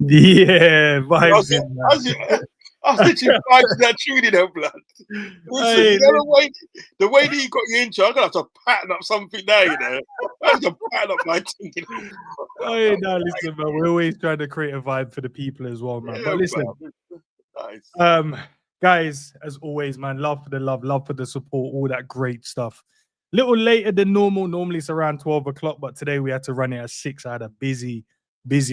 Yeah, vibes in, man. I was literally vibing that tune in her blood. Listen, Hey, you know the way that you got your intro, I'm gonna have to pattern up something now, you know. I have to pattern up my thing, you know. hey, now listen, man. We're always trying to create a vibe for the people as well, man. Yeah, But listen, nice. guys, as always, man, love for the love for the support, all that great stuff. Little later than normal. Normally it's around 12 o'clock, but today we had to run it at 6. I had a busy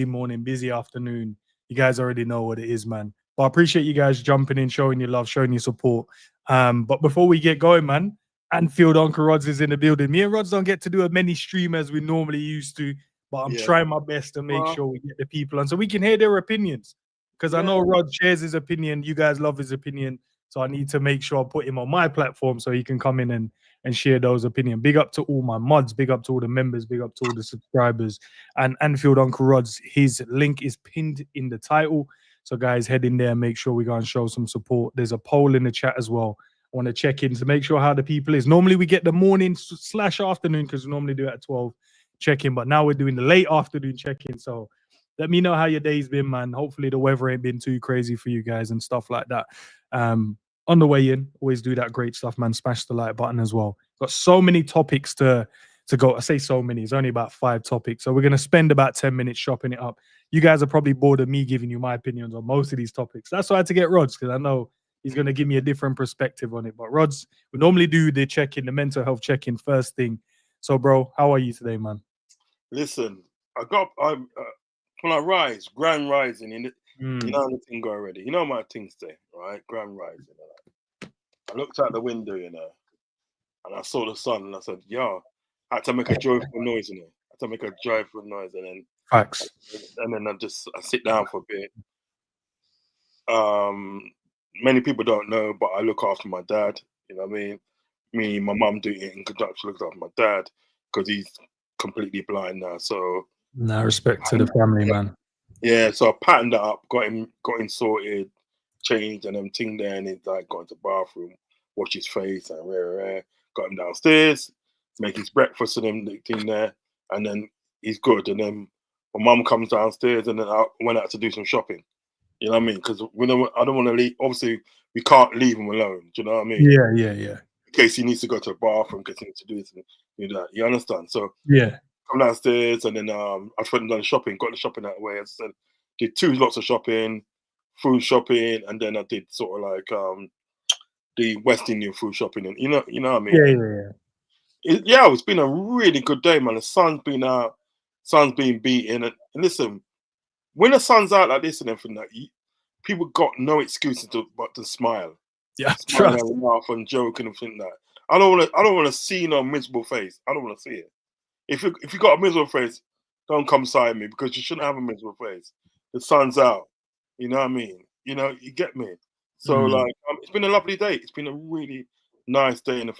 morning, busy afternoon. You guys already know what it is, man. But I appreciate you guys jumping in, showing your love, showing your support. But before we get going, man, Anfield Uncle Rods is in the building. Me and Rods don't get to do as many stream as we normally used to, but I'm trying my best to make sure we get the people on so we can hear their opinions. Because I know Rod shares his opinion. You guys love his opinion. So I need to make sure I put him on my platform so he can come in and share those opinions. Big up to all my mods. Big up to all the members. Big up to all the subscribers. And Anfield Uncle Rod's, his link is pinned in the title. So guys, head in there and make sure we go and show some support. There's a poll in the chat as well. I want to check in to make sure how the people is. Normally we get the morning / afternoon because we normally do it at 12 check-in. But now we're doing the late afternoon check-in. So let me know how your day's been, man. Hopefully the weather ain't been too crazy for you guys and stuff like that. On the way in, always do that great stuff, man. Smash the like button as well. Got so many topics to go. I say so many. It's only about 5 topics. So we're going to spend about 10 minutes chopping it up. You guys are probably bored of me giving you my opinions on most of these topics. That's why I had to get Rods, because I know he's going to give me a different perspective on it. But Rods, we normally do the check-in, the mental health check-in first thing. So, bro, how are you today, man? Listen, when I rise, grand rising, you know the thing already. You know my thing say, right? Grand rising. I looked out the window, and I saw the sun, and I said, "Yo," I had to make a joyful noise, I had to make a joyful noise, and then facts. And then I sit down for a bit. Many people don't know, but I look after my dad. You know what I mean? Me and my mum do it in conjunction, look after my dad because he's completely blind now. So no respect to the family, man. Yeah, so I patterned that up, got him sorted, changed, and everything there, and he's like got into the bathroom, wash his face, and got him downstairs, make his breakfast and everything there, and then he's good. And then my mum comes downstairs, and then I went out to do some shopping. You know what I mean? Because I don't want to leave. Obviously, we can't leave him alone. Do you know what I mean? Yeah. In case he needs to go to the bathroom, in case he needs to do this and do that. You understand? So yeah. Come downstairs, and then I went and done shopping, got the shopping out of the way. As I said, did 2 lots of shopping, food shopping, and then I did sort of like the West Indian food shopping, and you know what I mean. It's been a really good day, man. The sun's been out, sun's been beaten, and listen, when the sun's out like this and everything, like people got no excuses but to smile. Yeah, smile and laugh and joke and everything like that. I don't want to see no miserable face. I don't want to see it. If you got a miserable face, don't come side me because you shouldn't have a miserable face. The sun's out. You know what I mean? You know, you get me. So it's been a lovely day. It's been a really nice day. And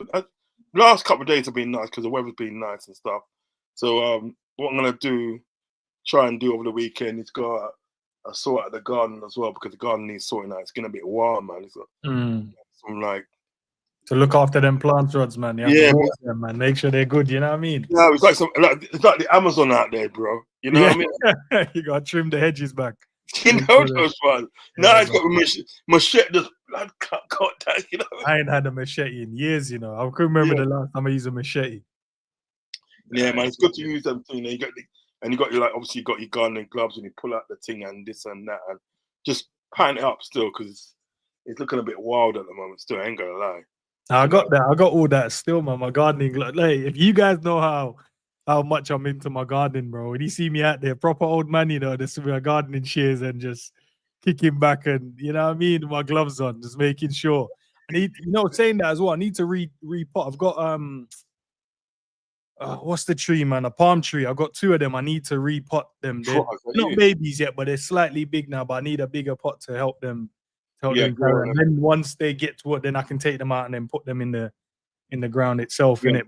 last couple of days have been nice because the weather's been nice and stuff. So what I'm gonna try and do over the weekend is go sort out the garden as well because the garden needs sorting out. It's gonna be wild, man. It's some like. To look after them plant rods, man. You have to water them, man. Make sure they're good. You know what I mean? Yeah, it's like it's like the Amazon out there, bro. You know what I mean? You gotta trim the hedges back. You know those ones. Now it's got machete. Just blood cut that. You know. I ain't had a machete in years. You know, I couldn't remember the last time I used a machete. Yeah, man, it's good to use them. You know, you got your obviously you got your gardening gloves and you pull out the thing and this and that and just pan it up still because it's looking a bit wild at the moment. Still, I ain't gonna lie. I got that. I got all that still, man. My gardening. Like, if you guys know how much I'm into my gardening, bro. When you see me out there, proper old man, you know, just with my gardening shears and just kicking back and, you know what I mean, my gloves on, just making sure. I need, saying that as well, I need to repot. I've got, what's the tree, man? A palm tree. I've got 2 of them. I need to repot them. They're not babies yet, but they're slightly big now, but I need a bigger pot to help them. And then once they get to it, then I can take them out and then put them in the ground itself, innit?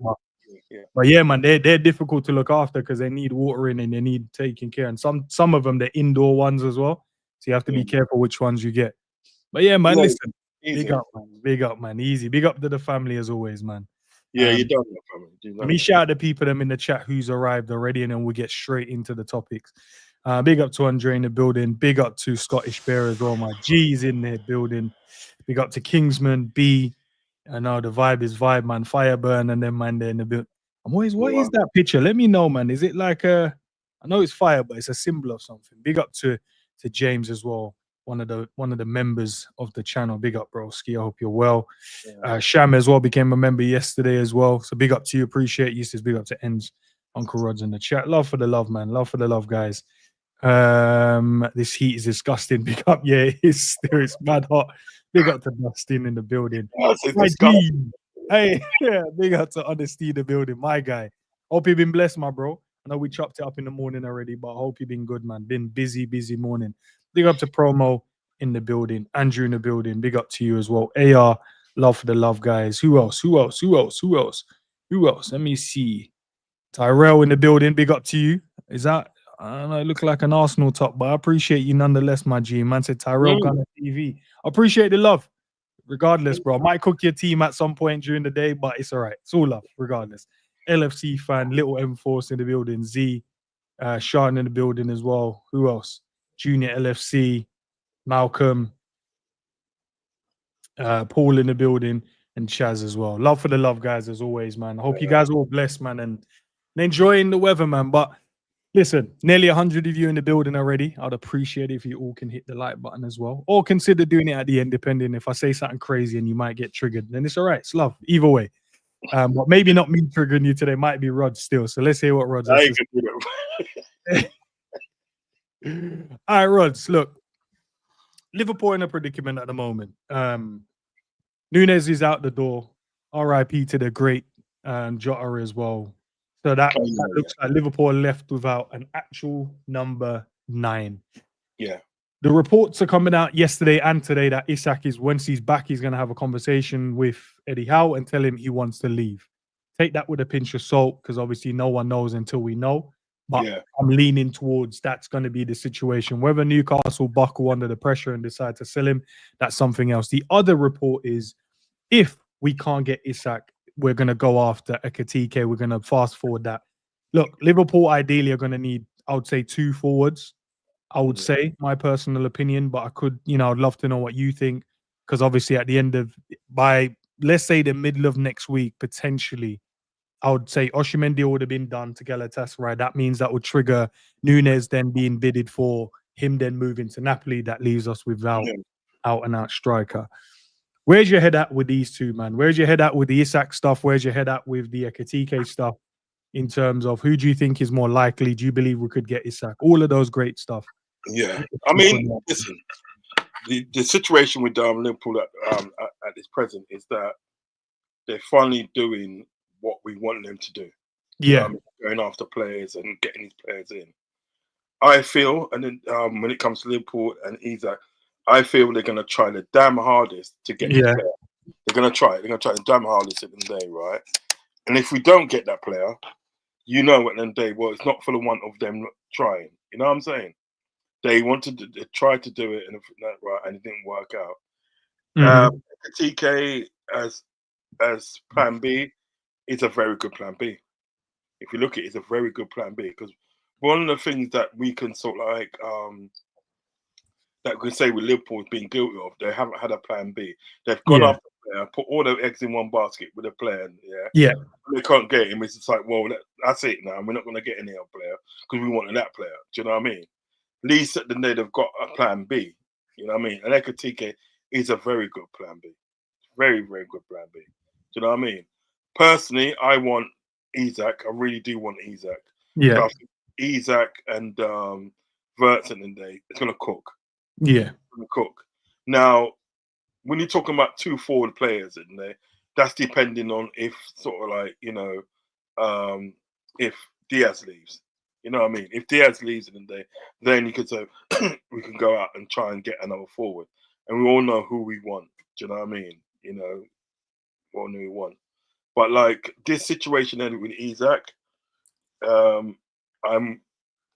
But yeah, man, they're difficult to look after because they need watering and they need taking care. And some of them, they're indoor ones as well. So you have to be careful which ones you get. But yeah, man, listen. Big up, man. Easy. Big up to the family as always, man. Yeah, you don't know family. Let me shout out the people them in the chat who's arrived already, and then we'll get straight into the topics. Big up to Andre in the building. Big up to Scottish Bear as well. My G's in there building. Big up to Kingsman B. I know the vibe is vibe, man. Fireburn and then man there in the building. I'm always, what is that picture? Let me know, man. Is it like I know it's fire, but it's a symbol of something. Big up to James as well, one of the members of the channel. Big up, bro. Ski. I hope you're well. Sham as well became a member yesterday as well. So big up to you. Appreciate you. Says big up to Ends, Uncle Rod's in the chat. Love for the love, man. Love for the love, guys. This heat is disgusting. Big up, yeah, it's mad hot. Big up to Dustin in the building. Hey, yeah, big up to Honesty in the building, my guy. Hope you've been blessed, my bro. I know we chopped it up in the morning already, but I hope you've been good, man. Been busy morning. Big up to Promo in the building, Andrew in the building. Big up to you as well. AR, love for the love, guys. Who else? Let me see. Tyrell in the building. Big up to you. Is that? I don't know. It looked like an Arsenal top, but I appreciate you nonetheless, my G. Man said Tyrell Gunner TV. I appreciate the love. Regardless, bro. I might cook your team at some point during the day, but it's all right. It's all love, regardless. LFC fan, Little M Force in the building. Z, Sean in the building as well. Who else? Junior LFC, Malcolm, Paul in the building, and Chaz as well. Love for the love, guys, as always, man. I hope you guys are all blessed, man, and enjoying the weather, man. But listen, nearly 100 of you in the building already. I'd appreciate it if you all can hit the like button as well, or consider doing it at the end, depending if I say something crazy and you might get triggered. Then it's all right. It's love. Either way. But maybe not me triggering you today. Might be Rod still. So let's hear what Rod has to say. All right, Rods. Look, Liverpool in a predicament at the moment. Núñez is out the door. RIP to the great Jota as well. So that looks like Liverpool are left without an actual number 9. Yeah. The reports are coming out yesterday and today that Isak is, once he's back, he's going to have a conversation with Eddie Howe and tell him he wants to leave. Take that with a pinch of salt, because obviously no one knows until we know. But I'm leaning towards that's going to be the situation. Whether Newcastle buckle under the pressure and decide to sell him, that's something else. The other report is, if we can't get Isak, we're going to go after Ekatike. We're going to fast forward that. Look, Liverpool ideally are going to need, I would say, 2 forwards. I would say, my personal opinion, but I could, I'd love to know what you think, because obviously at the end of, by, let's say, the middle of next week, potentially, I would say Osimhen deal would have been done to Galatasaray. That means that would trigger Núñez then being bidded for, him then moving to Napoli. That leaves us without out-and-out striker. Where's your head at with these two, man? Where's your head at with the Isak stuff? Where's your head at with the Ekatike stuff? In terms of who do you think is more likely? Do you believe we could get Isak? All of those great stuff. Yeah. I mean, listen, the situation with Liverpool at this present is that they're finally doing what we want them to do. Yeah. Going after players and getting these players in. I feel, and then when it comes to Liverpool and Isak, I feel they're going to try the damn hardest to get this player. They're going to try it. They're going to try the damn hardest at the end of the day, right? And if we don't get that player, at the end of the day, well, it's not for the want of them trying. You know what I'm saying? They wanted to try to do it, and it didn't work out. TK as plan B is a very good plan B. If you look at it, it's a very good plan B, because one of the things that we can sort of like that we can say with Liverpool is being guilty of, they haven't had a plan B. They've gone after a player, put all their eggs in one basket with a player. Yeah. They can't get him. It's just like, well, that's it now. We're not going to get any other player because we wanted that player. Do you know what I mean? At least at the day they've got a plan B. You know what I mean? And Ekatike is a very good plan B. Very, very good plan B. Do you know what I mean? Personally, I want Isak. I really do want Isak. Yeah. So I think Isak and Verts in the day, it's going to cook. Yeah. Cook. Now, when you're talking about 2 forward players in there, that's depending on if sort of like, if Diaz leaves. You know what I mean? If Diaz leaves in the day, then you could say we can go out and try and get another forward. And we all know who we want. Do you know what I mean? We all know who we want. But like this situation ended with Isak, I'm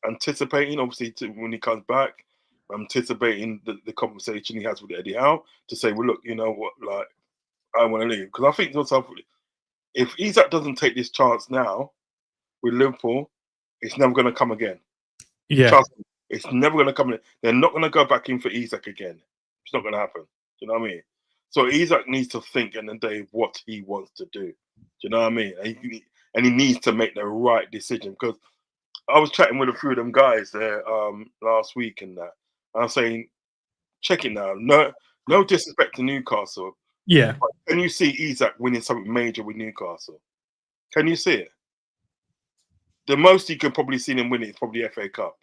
anticipating, obviously, when he comes back, I'm anticipating the conversation he has with Eddie Howe to say, well, look, you know what, like, I want to leave. Because I think to myself, if Isak doesn't take this chance now with Liverpool, it's never going to come again. Yeah. Trust me, It's never going to come in. They're not going to go back in for Isak again. It's not going to happen. Do you know what I mean? So Isak needs to think in the day what he wants to do. Do you know what I mean? And he needs to make the right decision, because I was chatting with a few of them guys there last week and that. And I'm saying, check it now. No disrespect to Newcastle. Yeah. But can you see Isak winning something major with Newcastle? Can you see it? The most you can probably see him winning is probably FA Cup.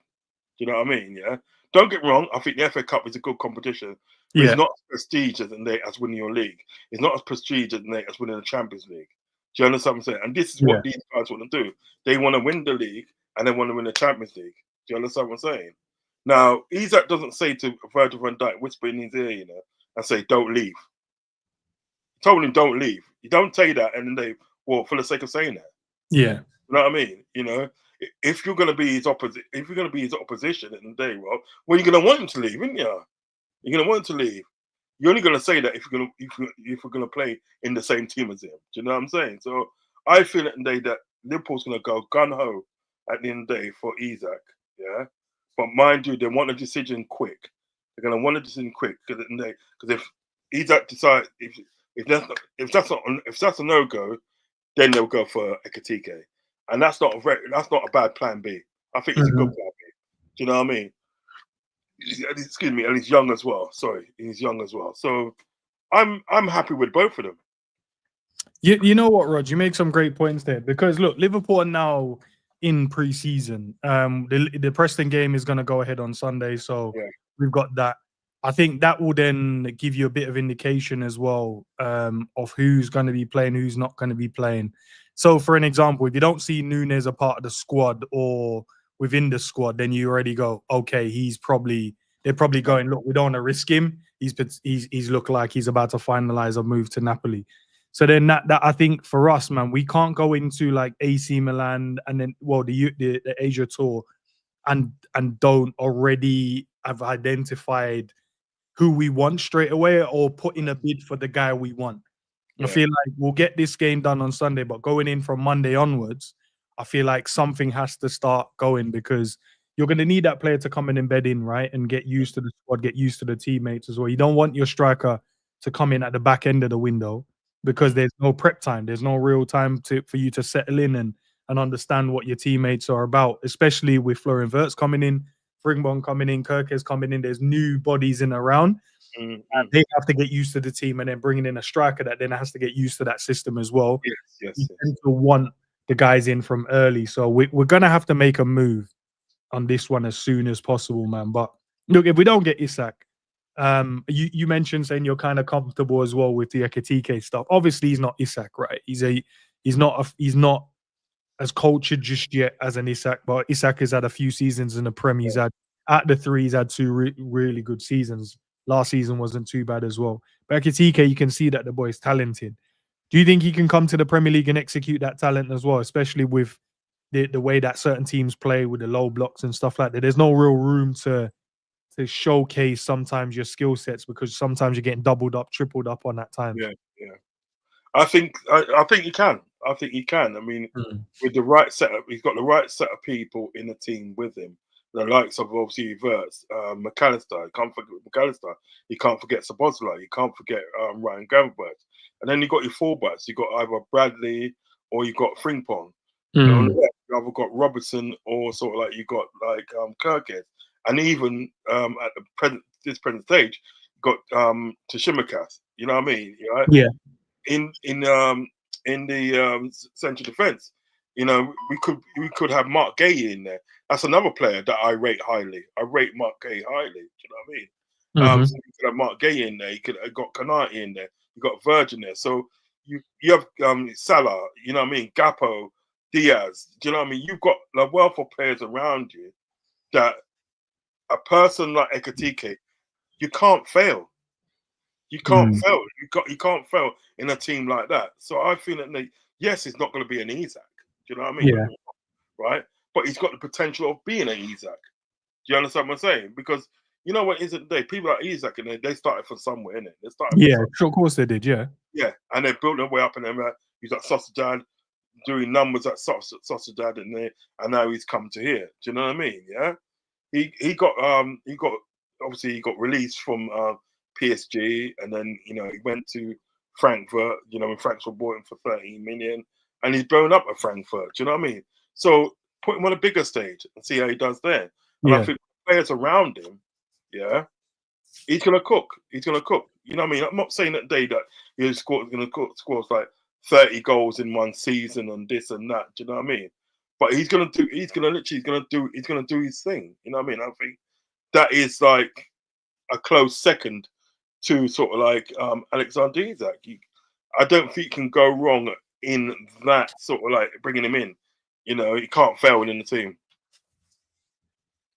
Do you know what I mean? Yeah. Don't get wrong. I think the FA Cup is a good competition. But it's not as prestigious as winning your league. It's not as prestigious as winning the Champions League. Do you understand what I'm saying? And this is what these guys want to do. They want to win the league and they want to win the Champions League. Do you understand what I'm saying? Now, Isak doesn't say to Virgil van Dijk, whisper in his ear, and say, don't leave. He told him, don't leave. You don't say that and then for the sake of saying that. Yeah. You know what I mean? If you're going to be his opposition at the end of the day, well, you're going to want him to leave, isn't you? You're going to want him to leave. You're only going to say that if we're going to play in the same team as him. Do you know what I'm saying? So I feel at the day that Liverpool's going to go gun ho at the end of the day for Isak. Yeah, but mind you, they want a decision quick. They're going to want a decision quick because if Isak decides if that's a no go, then they'll go for Ekitike, and that's not a bad plan B. I think it's a good plan B. Do you know what I mean? Excuse me, and he's young as well. Sorry, he's young as well. So I'm happy with both of them. You know what, Rod? You make some great points there, because look, Liverpool are now in pre-season. The Preston game is going to go ahead on Sunday, so we've got that. I think that will then give you a bit of indication as well of who's going to be playing, who's not going to be playing. So, for an example, if you don't see Núñez a part of the squad or within the squad, then you already go, okay, they're probably going, look, we don't want to risk him. He's looked like he's about to finalize a move to Napoli. So then that I think for us, man, we can't go into like AC Milan and then the Asia tour and don't already have identified who we want straight away or put in a bid for the guy we want. I feel like we'll get this game done on Sunday, but going in from Monday onwards, I feel like something has to start going, because you're going to need that player to come and embed in, right? And get used to the squad, get used to the teammates as well. You don't want your striker to come in at the back end of the window, because there's no prep time. There's no real time for you to settle in and understand what your teammates are about, especially with Florian Wirtz coming in, Frimpong coming in, Kirkes coming in. There's new bodies in around. And they have to get used to the team, and then bringing in a striker that then has to get used to that system as well. Yes. You tend to want the guys in from early. So we're going to have to make a move on this one as soon as possible, man. But look, if we don't get Isak, you mentioned saying you're kind of comfortable as well with the Ekitike stuff. Obviously, he's not Isak, right? He's not as cultured just yet as an Isak, but Isak has had a few seasons in the Prem. He's had at the three, he's had two really good seasons. Last season wasn't too bad as well. But Ekitike, you can see that the boy is talented. Do you think he can come to the Premier League and execute that talent as well, especially with the way that certain teams play with the low blocks and stuff like that? There's no real room to showcase sometimes your skill sets, because sometimes you're getting doubled up, tripled up on that time. Yeah. I think he can. I think he can. I mean, with the right setup, he's got the right set of people in the team with him. The likes of obviously Wirtz, McAllister. You can't forget McAllister. You can't forget Szoboszlai. You can't forget Ryan Gravenberch. And then you got your fullbacks. You got either Bradley or you got Frimpong. On the left, you either got Robertson or sort of like you got like Kirkes. And even at this present stage, you got Tsimikas. You know what I mean? Right? Yeah. In the central defence, we could have Mark Gay in there. That's another player that I rate highly. I rate Mark Gay highly. Do you know what I mean? So you could have Mark Gay in there. You could have got Konate in there. You got Virgin there. So you have Salah. You know what I mean? Gakpo, Diaz. Do you know what I mean? You've got a wealth of players around you that a person like Ekitike, you can't fail. You can't fail. You can't fail in a team like that. So I feel that yes, it's not going to be an Isak. Do you know what I mean? Yeah. Right. But he's got the potential of being an Isak. Do you understand what I'm saying? Because you know what is it today? People like Isak, and they started from somewhere, innit? They started. Yeah, sure, of course they did. Yeah. Yeah, and they built their way up, and then he's at Sociedad doing numbers at Sociedad, and now he's come to here. Do you know what I mean? Yeah. he got obviously he got released from PSG, and then he went to Frankfurt. When Frankfurt bought him for 13 million, and he's blown up at Frankfurt. Do you know what I mean? So put him on a bigger stage and see how he does there. And I think players around him, yeah, he's gonna cook. He's gonna cook. You know what I mean? I'm not saying that day that he's gonna scores like 30 goals in one season and this and that. Do you know what I mean? But he's gonna do his thing. You know what I mean? I think that is like a close second to sort of like Alexander Isak. I don't think you can go wrong in that sort of like bringing him in. You can't fail in the team.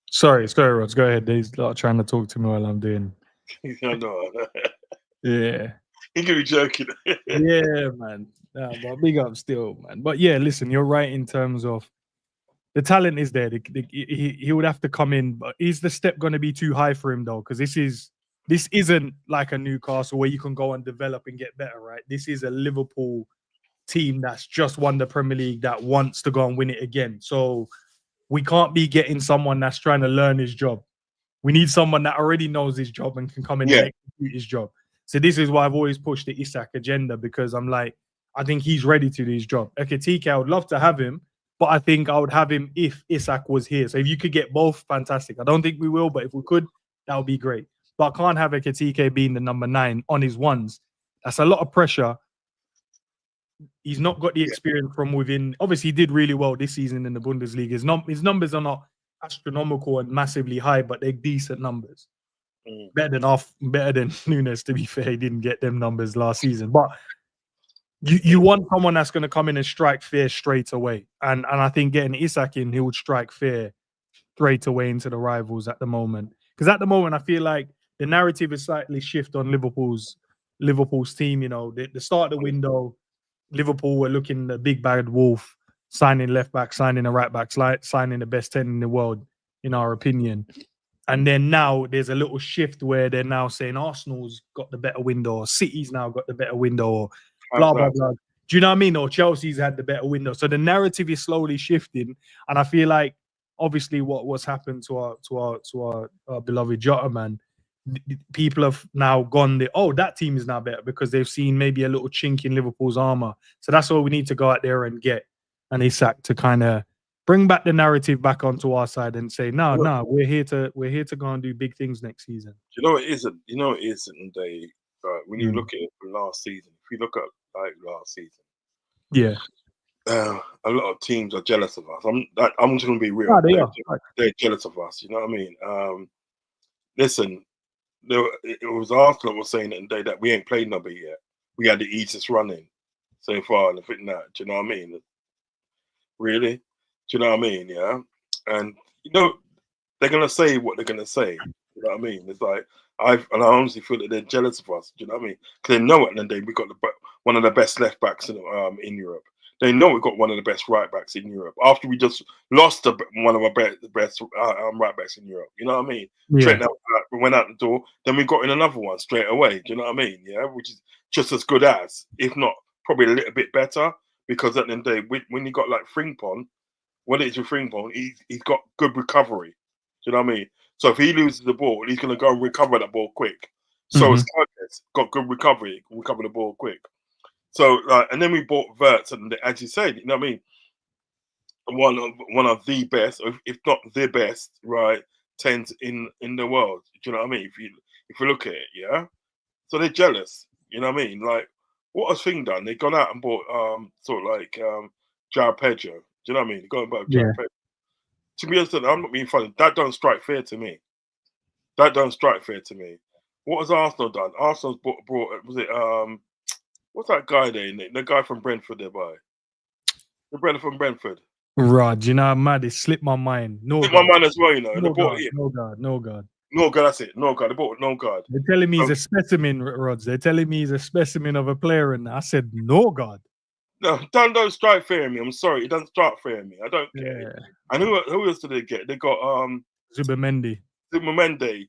Sorry, Rods. Go ahead. He's trying to talk to me while I'm doing. I know. Yeah. He could be joking. Yeah, man. Nah, but big up still, man. But yeah, listen, you're right in terms of the talent is there. He would have to come in, but is the step going to be too high for him though? Because this isn't like a Newcastle where you can go and develop and get better, right? This is a Liverpool team that's just won the Premier League that wants to go and win it again. So we can't be getting someone that's trying to learn his job. We need someone that already knows his job and can come in and execute his job. So this is why I've always pushed the Isak agenda, because I'm like, I think he's ready to do his job. Ekitike, I would love to have him, but I think I would have him if Isak was here. So if you could get both, fantastic. I don't think we will, but if we could, that would be great. But I can't have Ekitike being the number 9 on his ones. That's a lot of pressure. He's not got the experience from within. Obviously, he did really well this season in the Bundesliga. His numbers are not astronomical and massively high, but they're decent numbers. Better than Núñez, to be fair. He didn't get them numbers last season. But you want someone that's going to come in and strike fear straight away. And I think getting Isak in, he would strike fear straight away into the rivals at the moment. Because at the moment, I feel like the narrative is slightly shift on Liverpool's team. The start of the window, Liverpool were looking the big bad wolf, signing left back, signing a right back, signing the best 10 in the world, in our opinion. And then now there's a little shift where they're now saying Arsenal's got the better window, or City's now got the better window, or blah, blah, blah. Do you know what I mean? Or Chelsea's had the better window. So the narrative is slowly shifting. And I feel like, obviously, what's happened to our beloved Jota, man, people have now gone that team is now better because they've seen maybe a little chink in Liverpool's armor. So that's all we need to go out there and get an Isak to kind of bring back the narrative back onto our side and say, no, we're here to go and do big things next season. It isn't. It isn't. When you look at it from last season, if you look at like last season, a lot of teams are jealous of us. I'm just going to be real. They're jealous of us. You know what I mean? Listen, it was Arsenal that was saying it today that we ain't played nobody yet. We had the easiest running so far, and I think that. Do you know what I mean? Really? Do you know what I mean? Yeah. And they're gonna say what they're gonna say. You know what I mean? It's like I honestly feel that they're jealous of us. Do you know what I mean? Because they know at the end of the day we got one of the best left backs in Europe. They know we've got one of the best right backs in Europe. After we just lost one of our best right backs in Europe. You know what I mean? Yeah. Trent went out the door. Then we got in another one straight away. Do you know what I mean? Yeah, which is just as good as, if not probably a little bit better. Because at the end of the day, when you got like Frimpong, what it is with Frimpong, he's got good recovery. Do you know what I mean? So if he loses the ball, he's going to go and recover that ball quick. So it's got good recovery, can recover the ball quick. So and then we bought Wirtz, and as you said, you know what I mean, one of the best, if not the best, right, 10s in the world. Do you know what I mean? If you look at it, yeah. So they're jealous. You know what I mean? Like, what has Thing done? They've gone out and bought sort of like João Pedro. Do you know what I mean? They've gone and bought João Pedro. To be honest, I'm not being funny. That don't strike fear to me. What has Arsenal done? Arsenal's brought was it what's that guy there? The guy from Brentford there by. The brother from Brentford. Rod, you know how mad it slipped my mind. Slipped my mind as well, you know. No God. No God, that's it. No God. They bought no God. They're telling me he's a specimen, Rods. They're telling me he's a specimen of a player, and I said, no God. No, don't strike fear in me. I'm sorry, it doesn't strike fear in me. I don't care. And who else did they get? They got Zubimendi.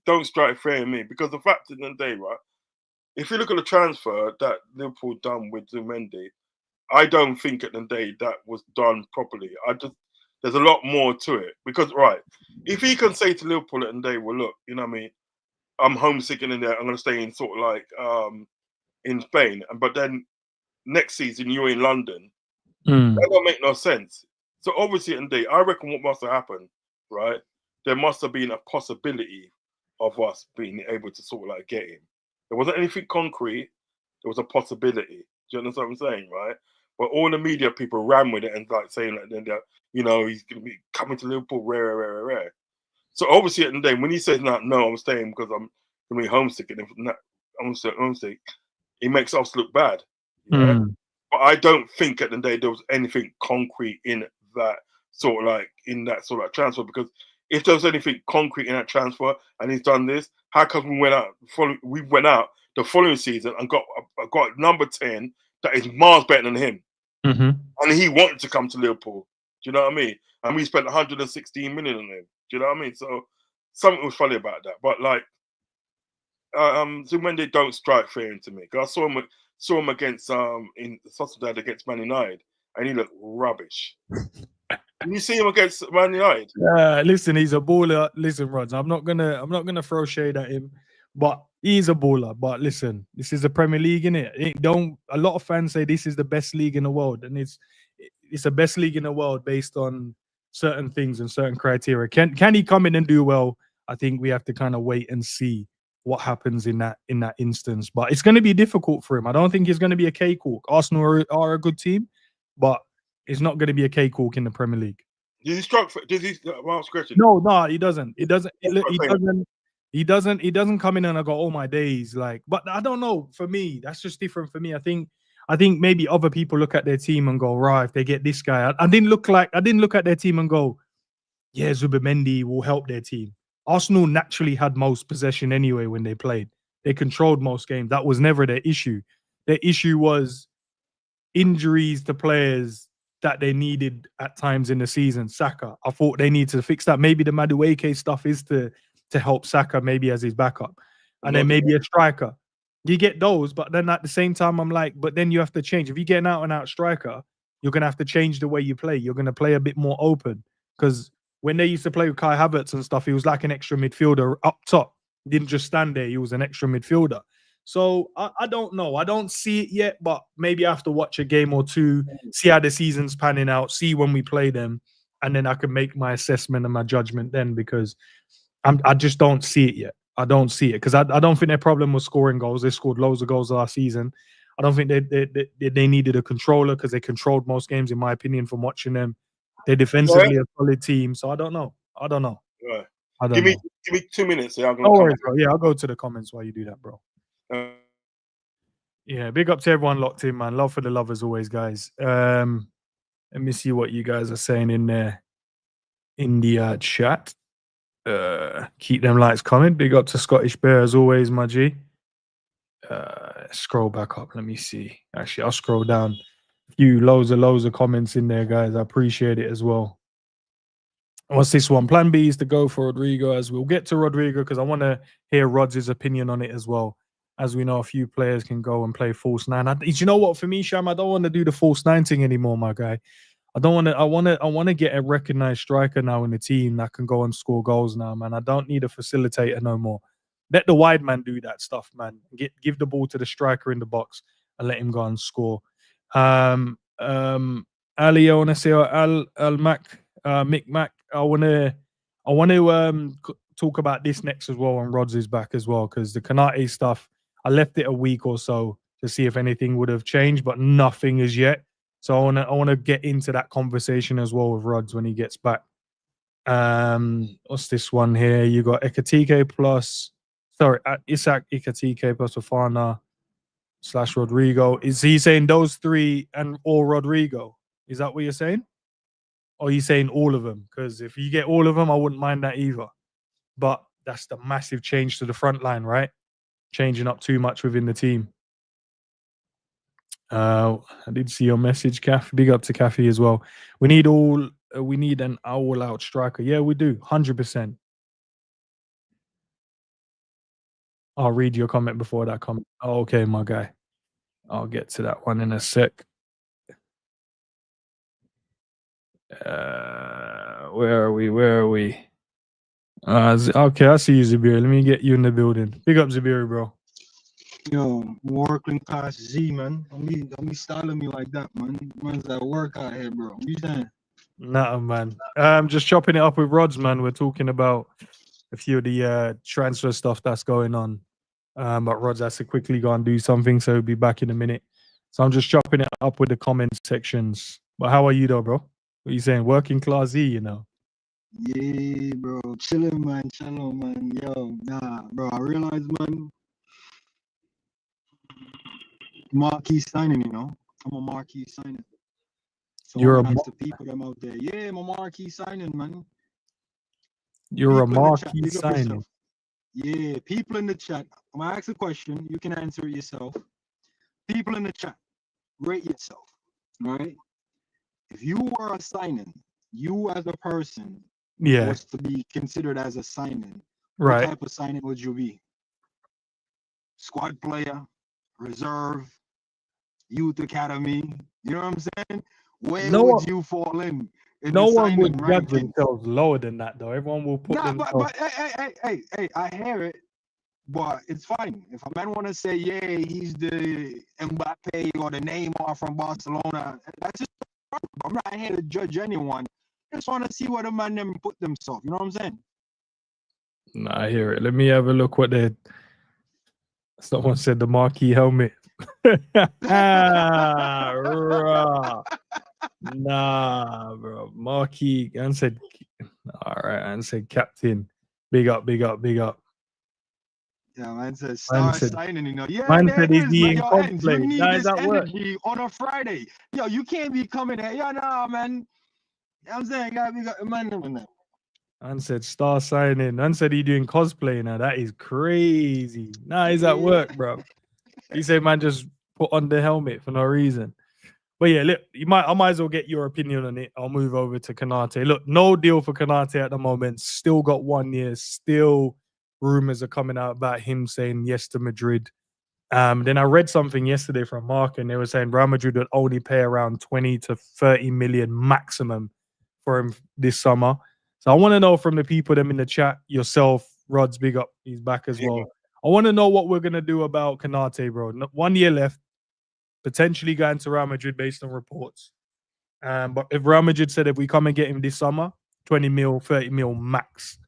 Don't strike fear in me, because the fact is, in the day, right? If you look at the transfer that Liverpool done with Zubimendi, I don't think at the day that was done properly. there's a lot more to it. Because if he can say to Liverpool at the day, well, look, you know what I mean, I'm homesick in there. I'm going to stay in sort of like in Spain, but then next season you're in London. That don't make no sense. So obviously, at the day, I reckon what must have happened, right? There must have been a possibility of us being able to sort of like get him. There wasn't anything concrete. There was a possibility. Do you understand what I'm saying, right? But all the media people ran with it and like saying like, you know, he's going to be coming to Liverpool, rare. So obviously, at the day, when he says no, I'm staying because I'm going to be homesick, and I'm homesick, it makes us look bad. Yeah? But I don't think at the day there was anything concrete in that sort of transfer, because if there was anything concrete in that transfer and he's done this, how come we went out the following season and got number 10 that is miles better than him, and he wanted to come to Liverpool. Do you know what I mean? And we spent 116 million on him. Do you know what I mean? So something was funny about that. But like, so when they don't strike fear into me, because I saw him against in Sociedad against Man United, and he looked rubbish. You see him against Man United? Listen, he's a baller. Listen, Rods, I'm not gonna throw shade at him, but he's a baller. But listen, this is the Premier League, innit? A lot of fans say this is the best league in the world, and it's the best league in the world based on certain things and certain criteria. Can he come in and do well? I think we have to kind of wait and see what happens in that instance. But it's going to be difficult for him. I don't think it's going to be a cakewalk. Arsenal are a good team, but it's not going to be a cakewalk in the Premier League. Did he strike? Did he? Last question. No, he doesn't. He doesn't. He doesn't come in and I go, oh my days, like. But I don't know. For me, that's just different. For me, I think maybe other people look at their team and go, right, if they get this guy, I didn't look at their team and go, yeah, Zubimendi will help their team. Arsenal naturally had most possession anyway when they played. They controlled most games. That was never their issue. Their issue was injuries to players that they needed at times in the season. Saka, I thought they need to fix that. Maybe the Madueke stuff is to help Saka maybe as his backup. And then maybe a striker. You get those, but then at the same time, I'm like, but then you have to change. If you get an out-and-out striker, you're going to have to change the way you play. You're going to play a bit more open. Because when they used to play with Kai Havertz and stuff, he was like an extra midfielder up top. He didn't just stand there. He was an extra midfielder. So I don't know. I don't see it yet, but maybe I have to watch a game or two, see how the season's panning out, see when we play them, and then I can make my assessment and my judgment then, because I just don't see it yet. I don't see it because I don't think their problem was scoring goals. They scored loads of goals last season. I don't think they needed a controller because they controlled most games, in my opinion, from watching them. They're defensively a solid team, so I don't know. Right. Give me 2 minutes. Yeah, no worries, bro. Yeah, I'll go to the comments while you do that, bro. Yeah, big up to everyone locked in, man. Love for the love as always, guys. Let me see what you guys are saying in there in the chat. Keep them lights coming. Big up to Scottish Bear as always, my G. Scroll back up. Let me see. Actually, I'll scroll down. Loads of comments in there, guys. I appreciate it as well. What's this one? Plan B is to go for Rodrygo, as we'll get to Rodrygo because I want to hear Rod's opinion on it as well. As we know, a few players can go and play false nine. You know what? For me, Sham, I don't want to do the false nine thing anymore, my guy. I don't want to. I want to get a recognized striker now in the team that can go and score goals now, man. I don't need a facilitator no more. Let the wide man do that stuff, man. Give the ball to the striker in the box and let him go and score. Ali, I want to say Al Mac, Mick Mac. I want to talk about this next as well. And Rods is back as well because the Konate stuff. I left it a week or so to see if anything would have changed, but nothing as yet. So I want to get into that conversation as well with Rods when he gets back. What's this one here? You got Isak Ikatike plus Fofana / Rodrygo. Is he saying those three and or Rodrygo? Is that what you're saying? Or are you saying all of them? Because if you get all of them, I wouldn't mind that either. But that's the massive change to the front line, right? Changing up too much within the team. I did see your message, Kath. Big up to Kathy as well. We need an all-out striker. Yeah, we do. 100%. I'll read your comment before that comment. Oh, okay, my guy. I'll get to that one in a sec. Where are we? Where are we? Okay, I see you, Zabir. Let me get you in the building. Big up, Zabir, bro. Yo, working class Z, man. Don't be styling me like that, man. Man's at work out here, bro. What you saying? Nah, man. Just chopping it up with Rods, man. We're talking about a few of the transfer stuff that's going on. But Rods has to quickly go and do something, so he'll be back in a minute. So I'm just chopping it up with the comment sections. But how are you, though, bro? What are you saying? Working class Z, you know? Yeah, bro. Chilling, man. Chilling, man. Yo, nah, bro. I realize, man. Marquee signing, you know. I'm a marquee signing. So You're I'm a gonna ask the people them out there. Yeah, I'm a marquee signing, man. You're People a in the chat, marquee big up signing. yourself. Yeah, people in the chat. I'm gonna ask a question. You can answer it yourself. People in the chat, rate yourself. Right? If you were a signing, you as a person Yeah, was to be considered as a signing, right. what type of signing would you be? Squad player, reserve, youth academy. You know what I'm saying? Where No would one, you fall in no the one signing would judge rankings? themselves lower than that, though. Everyone will put Nah, themselves. but hey, I hear it, but it's fine. If a man want to say, yeah, he's the Mbappe or the Neymar from Barcelona, that's just. I'm not here to judge anyone. I just want to see what a man them put themselves. You know what I'm saying? Nah, I hear it. Let me have a look what they. Someone said the marquee helmet. Rah. Nah, bro. Marquee. And said, all right. And said, captain. Big up, big up, big up. Yeah, man says Man star said, signing, you know. Yeah, man there said it he's is, man. being Yo, Ends, you cosplay. need That is this at work. energy on a Friday. Yo, you can't be coming here. Yo, nah, man. You know what I'm saying? We got a man doing that. And said, star signing. And said he doing cosplay now. That is crazy. Nah, he's at work, bro. He said, man, just put on the helmet for no reason. But yeah, look, I might as well get your opinion on it. I'll move over to Konate. Look, no deal for Konate at the moment. Still got 1 year. Still rumors are coming out about him saying yes to Madrid. Then I read something yesterday from Mark, and they were saying Real Madrid would only pay around 20 to 30 million maximum for him this summer. So I want to know from the people them in the chat, yourself, Rod's big up, he's back as well. I want to know what we're gonna do about Konate, bro. 1 year left, potentially going to Real Madrid based on reports. But if Real Madrid said if we come and get him this summer, 20 mil, 30 mil max,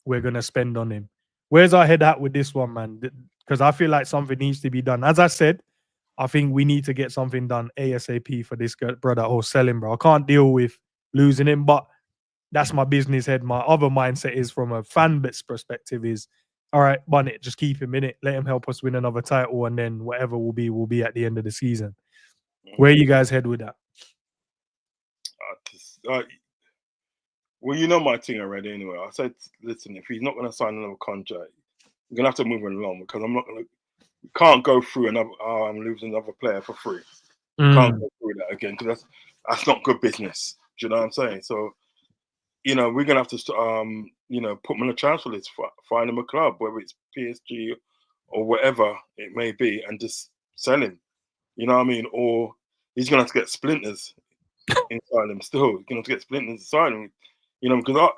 we're gonna spend on him. Where's our head at with this one, man? Because I feel like something needs to be done. As I said, I think we need to get something done ASAP for this brother or sell him, bro. I can't deal with losing him, but that's my business head. My other mindset is from a fan base perspective is, all right, bun it, just keep him in it, let him help us win another title, and then whatever will be at the end of the season. Where you guys head with that? Well, you know my thing already anyway. I said, listen, if he's not going to sign another contract, we're going to have to move him along because I'm not going to, can't go through another, I'm losing another player for free. Can't go through that again because that's not good business. Do you know what I'm saying? So, you know, we're going to have to, you know, put him on a transfer list, find him a club, whether it's PSG or whatever it may be, and just sell him. You know what I mean? Or he's going to have to get splinters inside him still. He's going to have to get splinters inside him. You know, because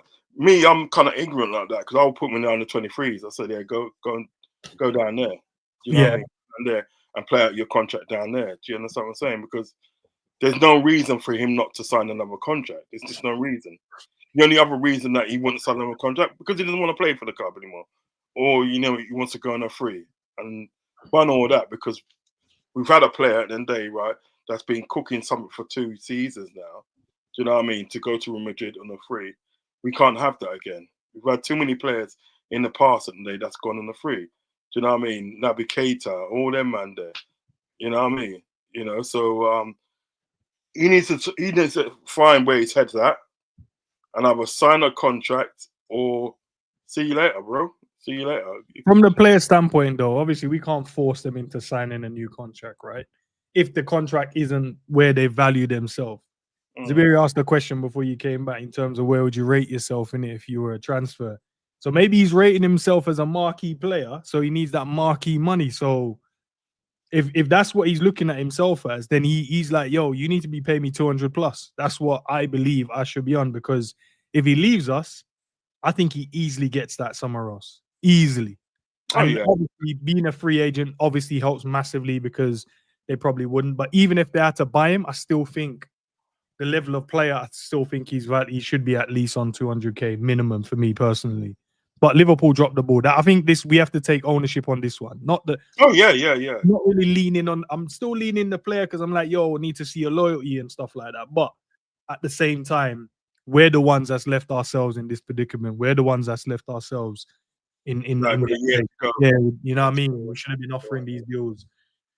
I'm kind of ignorant like that because I'll put me down the 23s. I said, yeah, go down there. Do you know what I mean? Down there and play out your contract down there. Do you understand what I'm saying? Because there's no reason for him not to sign another contract. There's just no reason. The only other reason that he wouldn't sign another contract because he doesn't want to play for the club anymore, or you know he wants to go on a free and run all that because we've had a player at the end of the day, right, that's been cooking something for 2 seasons now. Do you know what I mean? To go to Real Madrid on a free, we can't have that again. We've had too many players in the past at the day that's gone on a free. Do you know what I mean? Naby Keita, all them man there. You know what I mean? You know, so he needs to find where his head's at and either sign a contract or see you later, bro. See you later. From the player standpoint, though, obviously we can't force them into signing a new contract, right? If the contract isn't where they value themselves. Zabiri asked a question before you came back in terms of where would you rate yourself in it if you were a transfer. So maybe he's rating himself as a marquee player, so he needs that marquee money. So if that's what he's looking at himself as, then he's like, yo, you need to be paying me 200 plus. That's what I believe I should be on because if he leaves us, I think he easily gets that somewhere else. Easily. And obviously being a free agent obviously helps massively because they probably wouldn't. But even if they had to buy him, I still think the level of player, I still think he should be at least on 200k minimum for me personally. But Liverpool dropped the ball. I think we have to take ownership on this one. Not the not really leaning on. I'm still leaning the player because I'm like, yo, need to see your loyalty and stuff like that. But at the same time, we're the ones that's left ourselves in this predicament. We're the ones that's left ourselves in yeah, you know what I mean? We should have been offering these deals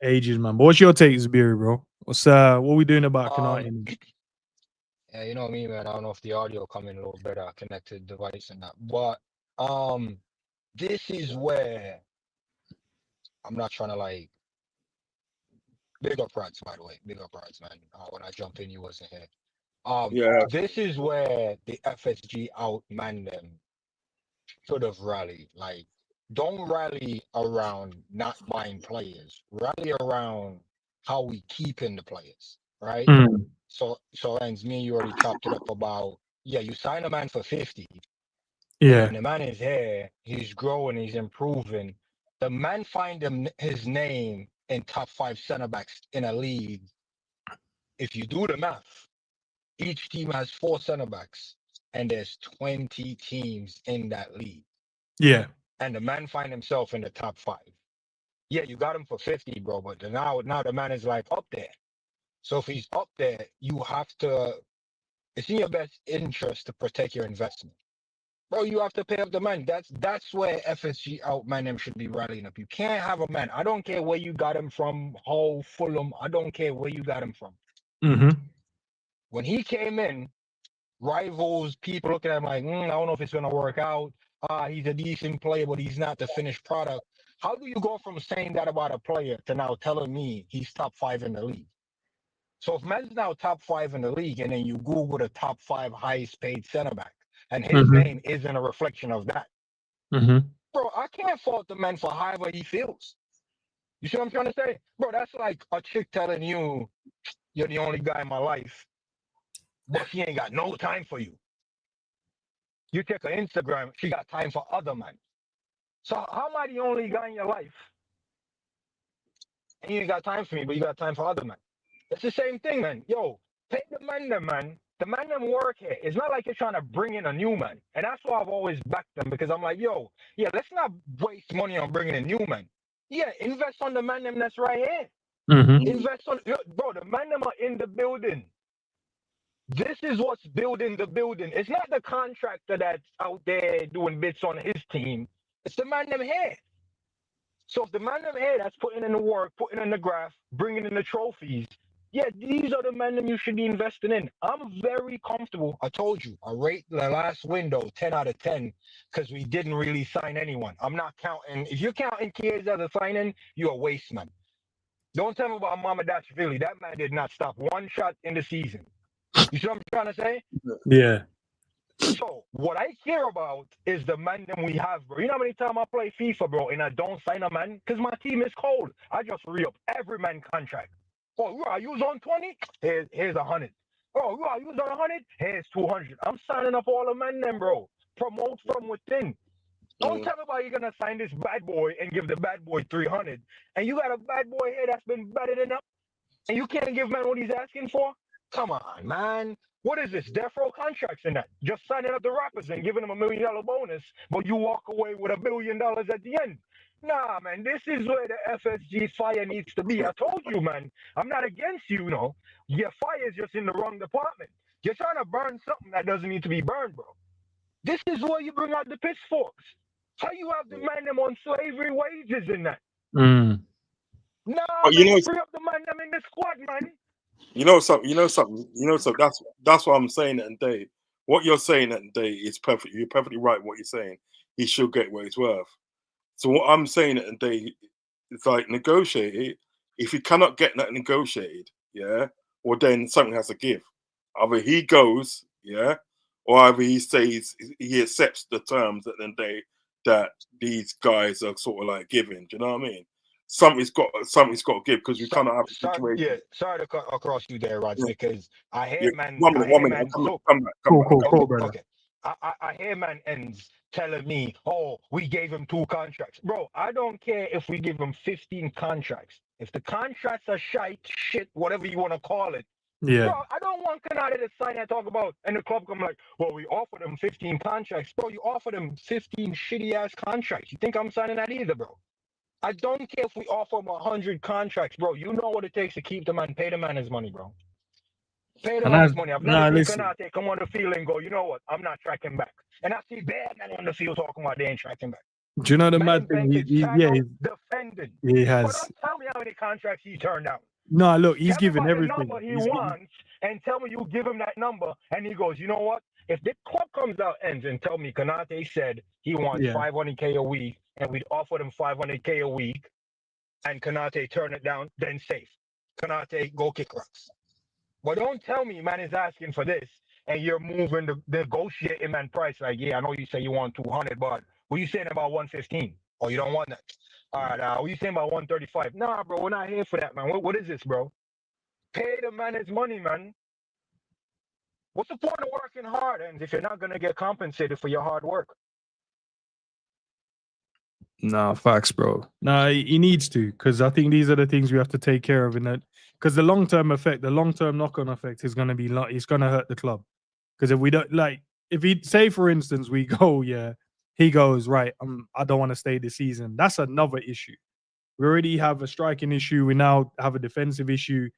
ages, man. But what's your take, Zubiri, bro? What we doing about Konate? Yeah, you know me, man. I don't know if the audio coming a little better, connected device and that. But this is where I'm not trying to like big up Rats, by the way. Big up Rats, man. When I jump in, you wasn't here. This is where the FSG outmanned them should have rallied. Like, don't rally around not buying players. Rally around how we keeping the players, right? So and me and you already chopped it up about, you sign a man for 50. Yeah. And the man is here, he's growing, he's improving. The man find his name in top 5 center backs in a league. If you do the math, each team has 4 center backs, and there's 20 teams in that league. Yeah. And the man find himself in the top 5. Yeah, you got him for 50, bro, but now the man is like up there. So if he's up there, you have to, it's in your best interest to protect your investment. Bro, you have to pay up the man. That's where FSG outman them should be rallying up. You can't have a man. I don't care where you got him from, Hull, Fulham. I don't care where you got him from. When he came in, rivals, people looking at him like, I don't know if it's going to work out. He's a decent player, but he's not the finished product. How do you go from saying that about a player to now telling me he's top 5 in the league? So if man's now top 5 in the league, and then you Google the top 5 highest paid center back, and his name isn't a reflection of that. Bro, I can't fault the man for however he feels. You see what I'm trying to say? Bro, that's like a chick telling you, you're the only guy in my life, but she ain't got no time for you. You check her Instagram, she got time for other men. So how am I the only guy in your life? And you ain't got time for me, but you got time for other men. It's the same thing, man. Yo, pay the man, the man them work here. It's not like you're trying to bring in a new man. And that's why I've always backed them, because I'm like, yo, let's not waste money on bringing a new man. Yeah, invest on the man them that's right here. Invest on, bro, the man them are in the building. This is what's building the building. It's not the contractor that's out there doing bits on his team. It's the man them here. So if the man them here that's putting in the work, putting in the graph, bringing in the trophies, these are the men that you should be investing in. I'm very comfortable. I told you, I rate the last window 10 out of 10 because we didn't really sign anyone. I'm not counting. If you're counting Kiers as a signing, you're a waste man. Don't tell me about Mamadashvili. That man did not stop one shot in the season. You see what I'm trying to say? Yeah. So what I care about is the man that we have, bro. You know how many times I play FIFA, bro, and I don't sign a man? Because my team is cold. I just re-up every man contract. Oh, you was on 20? Here's 100. Oh, you was on 100? Here's 200. I'm signing up all the men then, bro. Promote from within. Don't tell me about you're going to sign this bad boy and give the bad boy 300. And you got a bad boy here that's been batted up, and you can't give man what he's asking for? Come on, man. What is this? Death row contracts in that? Just signing up the rappers and giving them $1 million bonus, but you walk away with $1 billion at the end. Nah, man, this is where the FSG fire needs to be. I told you, man, I'm not against you, Your fire is just in the wrong department. You're trying to burn something that doesn't need to be burned, bro. This is where you bring out the pitchforks. How you have to man them on slavery wages in that? Nah, man, you free up the man them in the squad, man. You know something. That's what I'm saying at the day. What you're saying at the day is perfect. You're perfectly right. What you're saying, he should get what he's worth. So what I'm saying at the day is like negotiate it. If he cannot get that negotiated, or then something has to give. Either he goes, or either he says he accepts the terms at the end of the day that these guys are sort of like giving. Do you know what I mean? Something's got to give, because we cannot have a situation. Yeah, sorry to cut across you there, Rod, because I hear man. One minute. Come back. Cool, brother. Okay. I hear man ends telling me, oh, we gave him 2 contracts. Bro, I don't care if we give him 15 contracts. If the contracts are shit, whatever you want to call it. Yeah. Bro, I don't want Konate to sign and talk about, and the club come like, well, we offered him 15 contracts. Bro, you offered him 15 shitty-ass contracts. You think I'm signing that either, bro? I don't care if we offer him 100 contracts, bro. You know what it takes to keep the man, pay the man his money, bro. Pay the And man I, his money. I've never nah, seen listen. Konate come on the field and go, you know what? I'm not tracking back. And I see bad men on the field talking about they ain't tracking back. Do you know the Man mad thing? invented Yeah, channel defending. he But has. don't tell me how many contracts he turned down. No, look, he's Tell me giving about the everything. number he He's giving- wants and tell me you give him that number and he goes, you know what? If the club comes out ends and tell me Konate said he wants Yeah. 500K a week and we'd offer him 500K a week and Konate turn it down, then safe. Konate go kick rocks. But don't tell me man is asking for this and you're moving the negotiating man price like, yeah, I know you say you want 200, but what you saying about 115? Oh, you don't want that. All right, what you saying about 135? Nah, bro, we're not here for that, man. What is this, bro? Pay the man his money, man. What's the point of working hard and if you're not gonna get compensated for your hard work? Nah, facts, bro. Nah, he needs to, because I think these are the things we have to take care of in that. Because the long-term effect, the long-term knock-on effect is going to be like, it's going to hurt the club. Because if we don't, like, if he say for instance we go, yeah, he goes right, I don't want to stay this season. That's another issue. We already have a striking issue. We now have a defensive issue.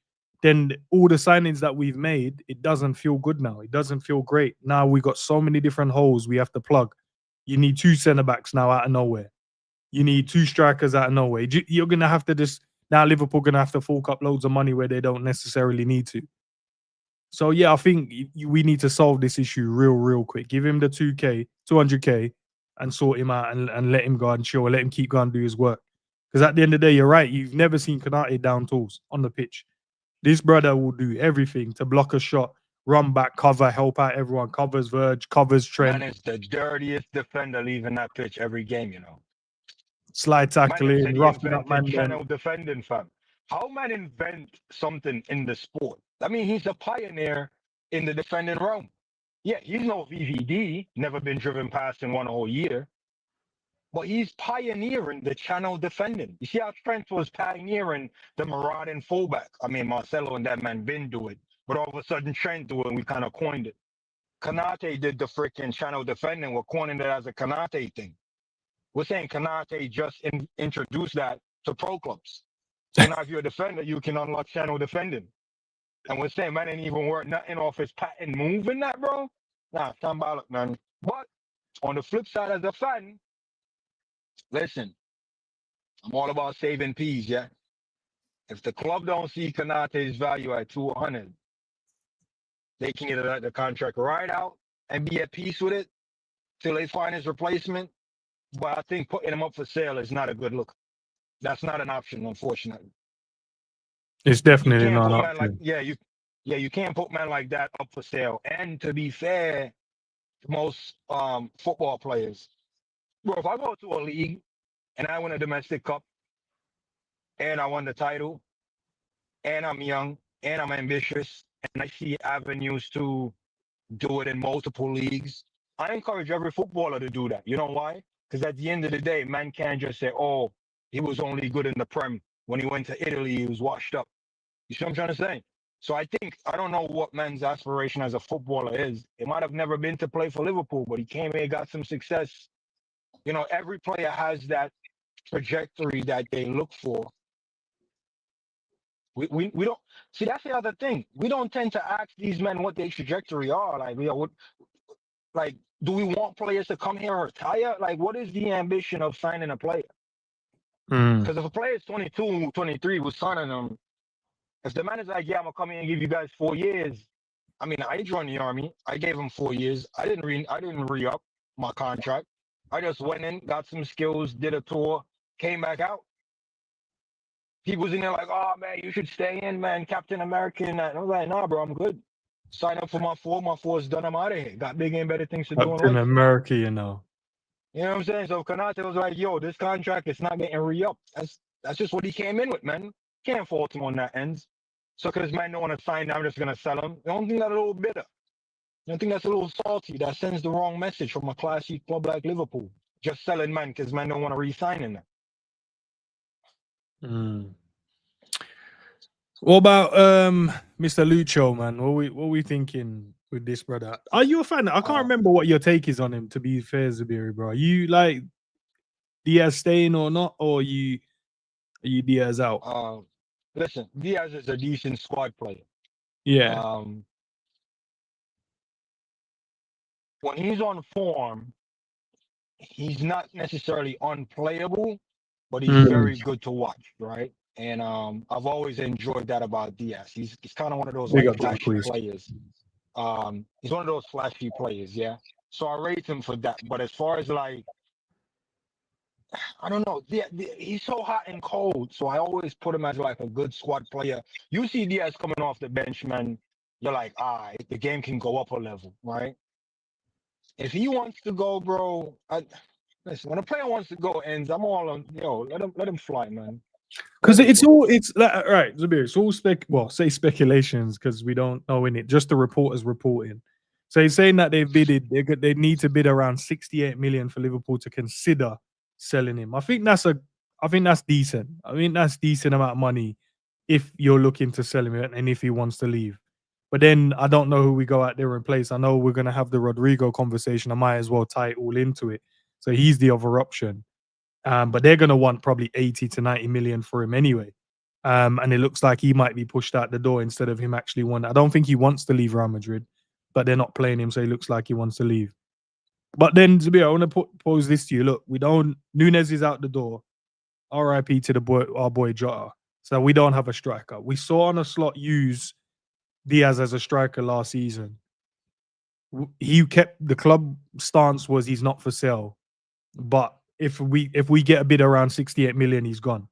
Then all the signings that we've made, it doesn't feel good now. It doesn't feel great. Now we got so many different holes we have to plug. You need 2 centre backs now out of nowhere. You need 2 strikers out of nowhere. You're going to have to just, now Liverpool going to have to fork up loads of money where they don't necessarily need to. So, yeah, I think we need to solve this issue real quick. Give him the 200K and sort him out and let him go and chill. Let him keep going and do his work. Because at the end of the day, you're right. You've never seen Konate down tools on the pitch. This brother will do everything to block a shot, run back, cover, help out everyone, covers Verge, covers Trent. Man, it's the dirtiest defender leaving that pitch every game, you know. Slide Man tackling, said he roughing up invented man. channel defending, fam. How man invent something in the sport? I mean, he's a pioneer in the defending realm. Yeah, he's no VVD, never been driven past in one whole year. But he's pioneering the channel defending. You see how Trent was pioneering the marauding fullback. I mean, Marcelo and that man been do it. But all of a sudden, Trent do it and we kind of coined it. Konate did the freaking channel defending. We're coining it as a Konate thing. We're saying Konate just introduced that to pro clubs. So now if you're a defender, you can unlock channel defending. And we're saying, man, ain't even worth nothing off his patent move in that, bro. Nah, symbolic, man. But on the flip side, as a fan, listen, I'm all about saving peas, yeah? If the club don't see Konate's value at 200, they can get the contract right out and be at peace with it till they find his replacement. But I think putting him up for sale is not a good look. That's not an option, unfortunately. It's definitely not an man option. like you can't put man like that up for sale. And to be fair, most football players, bro, if I go to a league and I win a domestic cup and I won the title and I'm young and I'm ambitious and I see avenues to do it in multiple leagues, I encourage every footballer to do that. You know why? Because at the end of the day, man can't just say, oh, he was only good in the Prem. When he went to Italy, he was washed up. You see what I'm trying to say? So I don't know what man's aspiration as a footballer is. It might have never been to play for Liverpool, but he came here, got some success. You know, every player has that trajectory that they look for. We don't see, that's the other thing. We don't tend to ask these men what their trajectory are. Like, do we want players to come here and retire? Like, what is the ambition of signing a player? Because if a player is 22, 23, we're signing them. If the man is like, yeah, I'm gonna come in and give you guys 4 years. I mean, I joined the army. I gave him 4 years. I didn't re-up my contract. I just went in, got some skills, did a tour, came back out. People was in there like, oh man, you should stay in, man, Captain America. And I was like, nah, bro, I'm good. Sign up for my 4. My 4 is done. I'm out of here. Got bigger and better things to do in Captain life. America, you know. You know what I'm saying? So Konate was like, yo, this contract is not getting re-upped. That's just what he came in with, man. Can't fault him on that end. So because man don't want to sign, I'm just gonna sell him. The only thing that's a little bitter. I think that's a little salty. That sends the wrong message from a classy club like Liverpool. Just selling man because man don't want to re-sign in there. What about Mr. Lucho, man? What we thinking with this brother? Are you a fan? I can't remember what your take is on him, to be fair, Zabiri, bro. Are you like Diaz staying or not, or are you Diaz out? Listen, Diaz is a decent squad player. Yeah. When he's on form, he's not necessarily unplayable, but he's very good to watch, right? And I've always enjoyed that about Diaz. He's kind of one of those like flashy players. He's one of those flashy players, yeah. So I rate him for that. But as far as like, I don't know, he's so hot and cold. So I always put him as like a good squad player. You see Diaz coming off the bench, man. You're like, the game can go up a level, right? If he wants to go, bro, listen, when a player wants to go, ends, I'm all on, let him fly, man. Because it's like, right, Zabir, it's all say speculations because we don't know in it. Just the reporters reporting. So he's saying that they've bidded, they need to bid around 68 million for Liverpool to consider selling him. I think that's decent. I mean, that's decent amount of money if you're looking to sell him and if he wants to leave. But then I don't know who we go out there in place. I know we're going to have the Rodrygo conversation. I might as well tie it all into it. So he's the other option. But they're going to want probably 80 to 90 million for him anyway. And it looks like he might be pushed out the door instead of him actually wanting. I don't think he wants to leave Real Madrid, but they're not playing him. So he looks like he wants to leave. But then, Zabir, I want to pose this to you. Look, Núñez is out the door. RIP to our boy Jota. So we don't have a striker. We saw on a slot use Diaz as a striker last season. He kept the club stance was he's not for sale. But if we get a bid around 68 million, he's gone.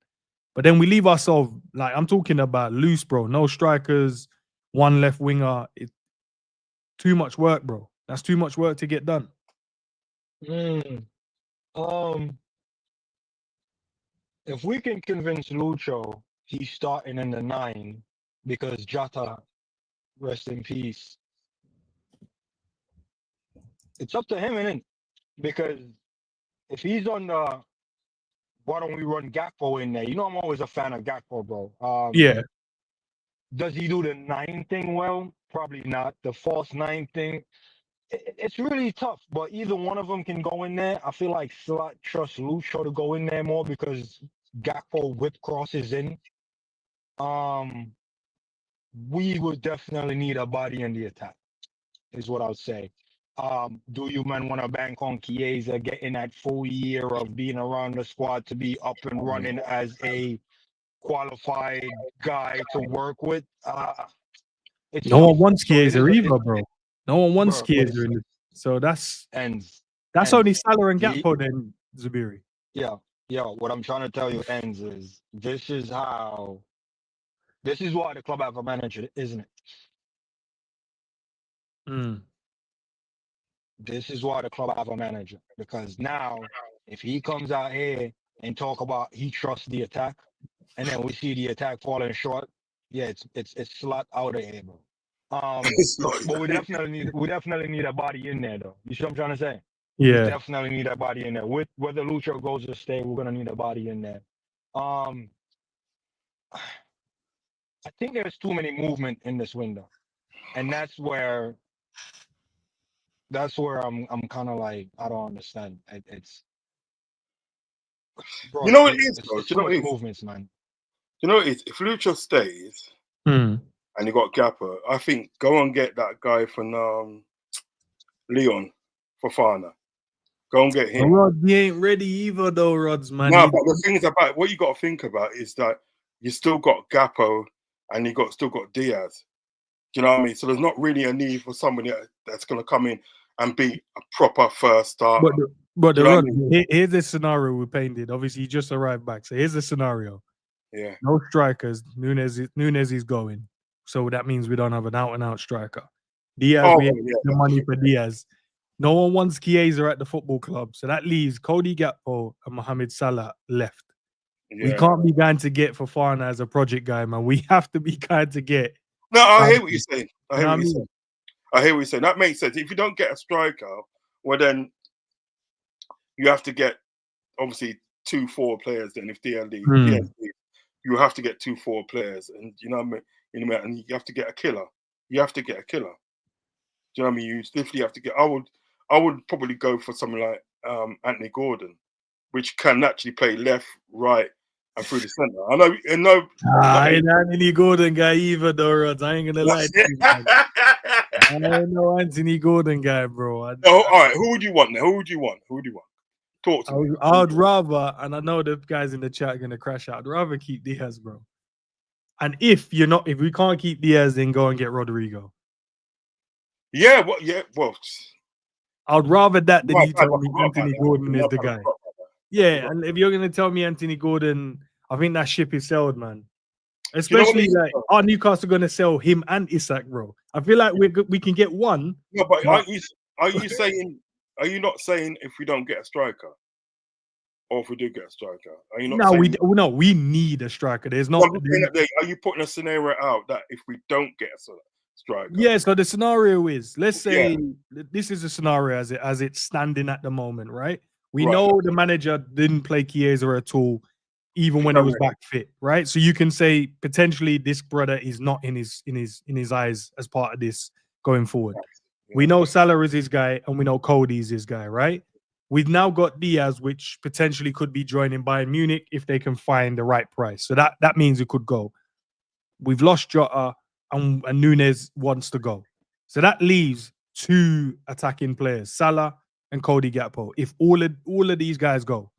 But then we leave ourselves, like I'm talking about loose, bro. No strikers, one left winger. It's too much work, bro. That's too much work to get done. If we can convince Lucho he's starting in the 9 because Jota, rest in peace, it's up to him, innit? Because if he's on the, why don't we run Gakpo in there? You know I'm always a fan of Gakpo, bro. Yeah. Does he do the 9 thing well? Probably not. The false 9 thing, it's really tough. But either one of them can go in there. I feel like Slot trusts Lucho to go in there more because Gakpo whip crosses in. We would definitely need a body in the attack, is what I would say. Do you man want to bank on Chiesa getting that full year of being around the squad to be up and running as a qualified guy to work with? No one wants Chiesa either, bro. No one wants Chiesa in it. So that's only Salah and Gakpo then, Zabiri. Yeah. What I'm trying to tell you, Ends, is this is why the club have a manager, isn't it? This is why the club have a manager, because now if he comes out here and talk about he trusts the attack, and then we see the attack falling short, it's Slot out of here, bro. But we definitely need a body in there, though. You see what I'm trying to say? Yeah, we definitely need a body in there. With whether Lucho goes to stay, we're gonna need a body in there. I think there's too many movement in this window, and that's where I'm kind of like, I don't understand. It's bro, you know what it is, bro. It's too much movements, man. You know what it is? If Lucho stays and you got Gapper, I think go and get that guy from Leon for Fana. Go and get him. Rod, he ain't ready either, though, Rods, man. No, but the thing is about what you got to think about is that you still got Gakpo and you still got Diaz. Do you know what I mean? So there's not really a need for somebody that's going to come in and be a proper first starter. But Rod, here's the scenario we painted. Obviously, he just arrived back. So here's the scenario. Yeah. No strikers. Núñez is going. So that means we don't have an out-and-out striker. Diaz, we have the money for Diaz. No one wants Chiesa at the football club. So that leaves Cody Gakpo and Mohamed Salah left. Yeah. We can't be going to get Fofana as a project guy, man. We have to be kind to get. No, I hear what you're saying. I I hear what you're saying. That makes sense. If you don't get a striker, well then you have to get obviously 2 forward players. Then if Diaz leaves, you have to get 2 forward players, and you know what I mean. You know, and you have to get a killer. You have to get a killer. Do you know what I mean? You literally have to get. I would probably go for something like Anthony Gordon, which can actually play left, right, and through the centre. I know. I ain't Anthony Gordon guy either, though, Rods. I ain't gonna lie to you, man. I ain't no Anthony Gordon guy, bro. All right. Who would you want now? Who would you want? Talk to me. I'd rather, and I know the guys in the chat are gonna crash out. I'd rather keep Diaz, bro. And if we can't keep Diaz, then go and get Rodrygo. Yeah, well. I'd rather that than you tell me Anthony Gordon is the guy. Yeah, and if you're gonna tell me Anthony Gordon, I think that ship is sailed, man. Especially like our Newcastle gonna sell him and Isak, bro. I feel like we can get one. No, but are you saying? Are you not saying if we don't get a striker, or if we do get a striker? Are you not? No, we need a striker. There's not. Are you putting a scenario out that if we don't get a striker? Yeah. So the scenario is, let's say this is a scenario as it's standing at the moment, right? We know the manager didn't play Chiesa at all, even when he was back fit, right? So you can say potentially this brother is not in his eyes as part of this going forward. Yeah. We know Salah is his guy, and we know Cody is his guy, right? We've now got Diaz, which potentially could be joining Bayern Munich if they can find the right price. So that means it could go. We've lost Jota, and Núñez wants to go. So that leaves 2 attacking players, Salah and Cody Gakpo. If all of these guys go,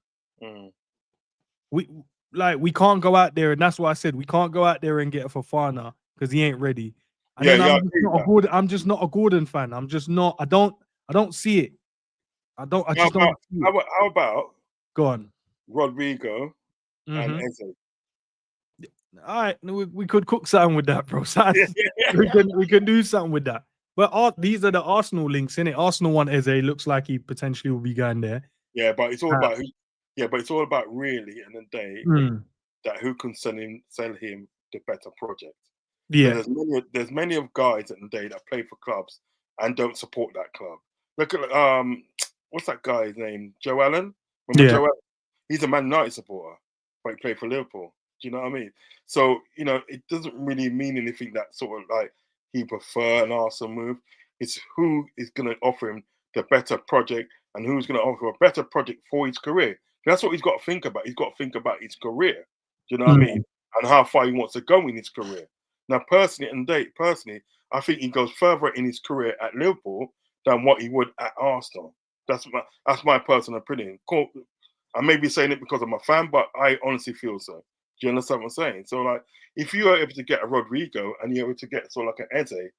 we can't go out there, and that's why I said we can't go out there and get a Fofana because he ain't ready. And I'm just not a Gordon fan. I'm just not. I don't see it. I just don't. How about go on, Rodrygo and Eze? All right, we could cook something with that, bro. we can do something with that. But these are the Arsenal links, innit? Arsenal want Eze. Looks like he potentially will be going there. Yeah, but it's all about it's all about really in the day that who can sell him the better project. Yeah, so there's many of guys in the day that play for clubs and don't support that club. Look at what's that guy's name? Joe Allen. Remember Joe Allen? He's a Man United supporter, but he played for Liverpool. Do you know what I mean? So it doesn't really mean anything that sort of like he prefer an Arsenal move. It's who is going to offer him the better project and who's going to offer a better project for his career. That's what he's got to think about. He's got to think about his career. Do you know what I mean? And how far he wants to go in his career. Now, personally, I think he goes further in his career at Liverpool than what he would at Arsenal. That's my personal opinion. Cool. I may be saying it because I'm a fan, but I honestly feel so. Do you understand what I'm saying? So, like, if you are able to get a Rodrygo and you're able to get sort of like an Eze,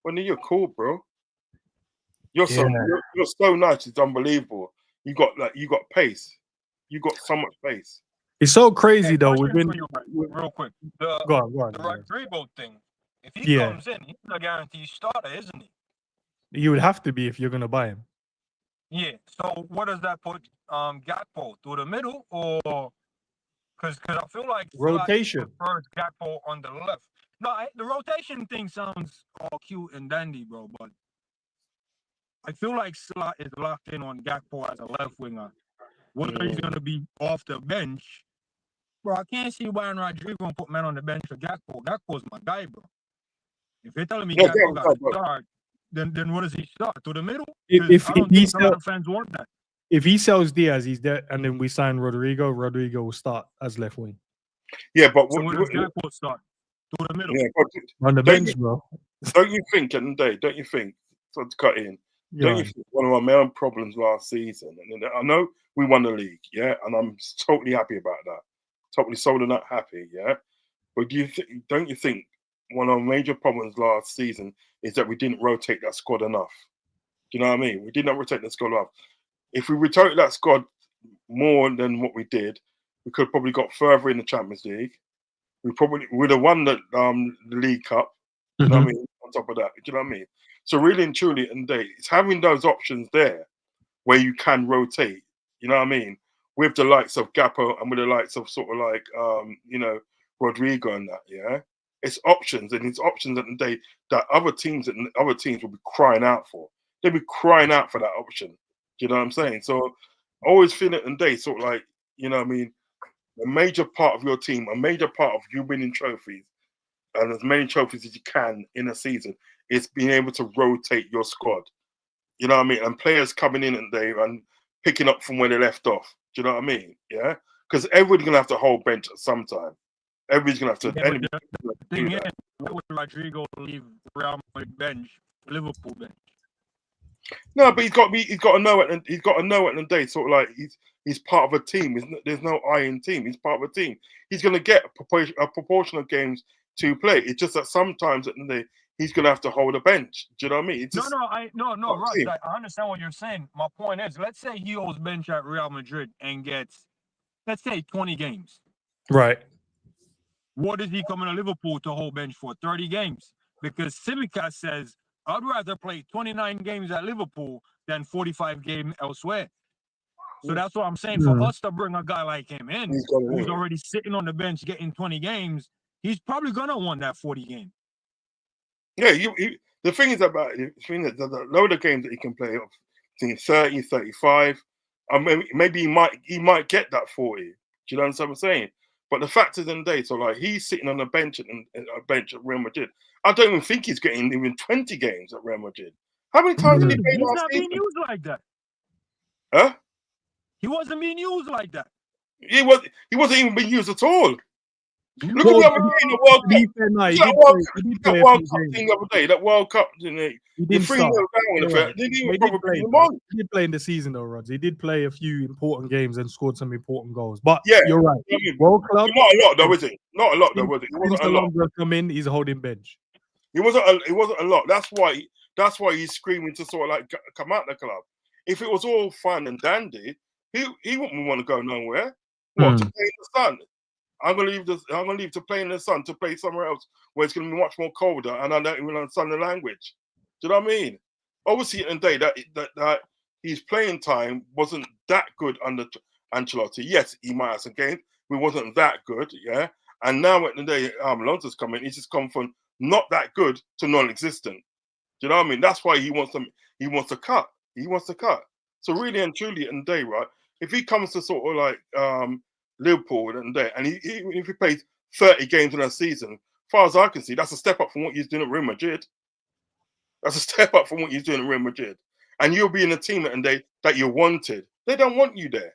well, then you're cool, bro. You're so nice. It's unbelievable. You got pace. You got so much pace. It's so crazy though. We've been real quick. The Rodrygo thing. If he comes in, he's a guaranteed starter, isn't he? You would have to be if you're gonna buy him. Yeah. So what does that put Gakpo through the middle, or because I feel like rotation prefers Gakpo on the left. No, the rotation thing sounds all cute and dandy, bro, but I feel like Salah is locked in on Gakpo as a left winger. Whether he's gonna be off the bench, bro, I can't see why Rodrygo gonna put man on the bench for Gakpo. Gakpo's my guy, bro. If you're telling me Gakpo got to start, then what does he start? To the middle? If fans want that. If he sells Diaz, he's there, and then we sign Rodrygo. Rodrygo will start as left wing. Yeah, but so where does Gakpo start? To the middle. Yeah, on the bench, bro. Don't you think, at the day? Don't you think? So to cut in. Don't you think one of our main problems last season? And I know we won the league, and I'm totally happy about that. Totally sold and not happy, But don't you think one of our major problems last season is that we didn't rotate that squad enough? Do you know what I mean? We did not rotate the squad enough. If we rotated that squad more than what we did, we could have probably got further in the Champions League. We probably would have won the League Cup. You know what I mean? On top of that, do you know what I mean? So really and truly, it's having those options there where you can rotate. You know what I mean? With the likes of Gakpo and with the likes of sort of like Rodrygo and that, it's options, and it's options at the day that other teams will be crying out for. They'll be crying out for that option. Do you know what I'm saying? So I always feel it in day, sort of like, you know what I mean, a major part of your team, a major part of you winning trophies, and as many trophies as you can in a season, is being able to rotate your squad. You know what I mean? And players coming in and picking up from where they left off. Do you know what I mean? Yeah? Because everybody's going to have to hold bench at some time. Everybody's going to have to. Yeah, but the thing is, why would Rodrygo leave Real Madrid bench, Liverpool bench? No, but he's got to know it, and he's got to know it in the day. Sort of like he's part of a team. There's no I in team. He's part of a team. He's going to get a proportion of games to play. It's just that sometimes at the day he's going to have to hold a bench. Do you know what I mean? It's just, no, right. Like, I understand what you're saying. My point is, let's say he holds bench at Real Madrid and gets, let's say, 20 games. Right. What is he coming to Liverpool to hold bench for? 30 games. Because Simicast says, I'd rather play 29 games at Liverpool than 45 games elsewhere. So that's what I'm saying. For us to bring a guy like him in, who's already sitting on the bench getting 20 games, he's probably going to want that 40 game. Yeah, the thing is about it, there's a load of games that he can play of, I think 30, 35. Maybe he might get that 40. Do you know what I'm saying? But the fact is in the day, so like he's sitting on a bench at Real Madrid. I don't even think he's getting even 20 games at Real Madrid. How many times did he play He's last not season? being used like that. Huh? He wasn't being used like that. He wasn't even being used at all. Look at what happened in the World Cup. That World Cup thing the other day. That World Cup, the 3-0 down affair. Didn't even probably come on. He did play in the season though, Rods. He did play a few important games and scored some important goals. But yeah, you're right. I mean, World Club. Not a lot though, is it? Not a lot though, was it? It wasn't a lot. Come in, he's holding bench. It wasn't a lot. That's why he's screaming to sort of like come out the club. If it was all fun and dandy, he wouldn't want to go nowhere. What, to play in the sun? I'm gonna leave to play in the sun to play somewhere else where it's gonna be much more colder and I don't even understand the language. Do you know what I mean? Obviously, in the day that his playing time wasn't that good under Ancelotti. Yes, he might have some games, but it wasn't that good. Yeah, and now at the day Alonso's coming, he's just come from not that good to non-existent. Do you know what I mean? That's why he wants to cut. He wants to cut. So really and truly, in the day, right? If he comes to sort of like Liverpool and if he plays 30 games in a season, as far as I can see, that's a step up from what he's doing at Real Madrid. That's a step up from what he's doing at Real Madrid. And you'll be in a team that you're wanted. They don't want you there.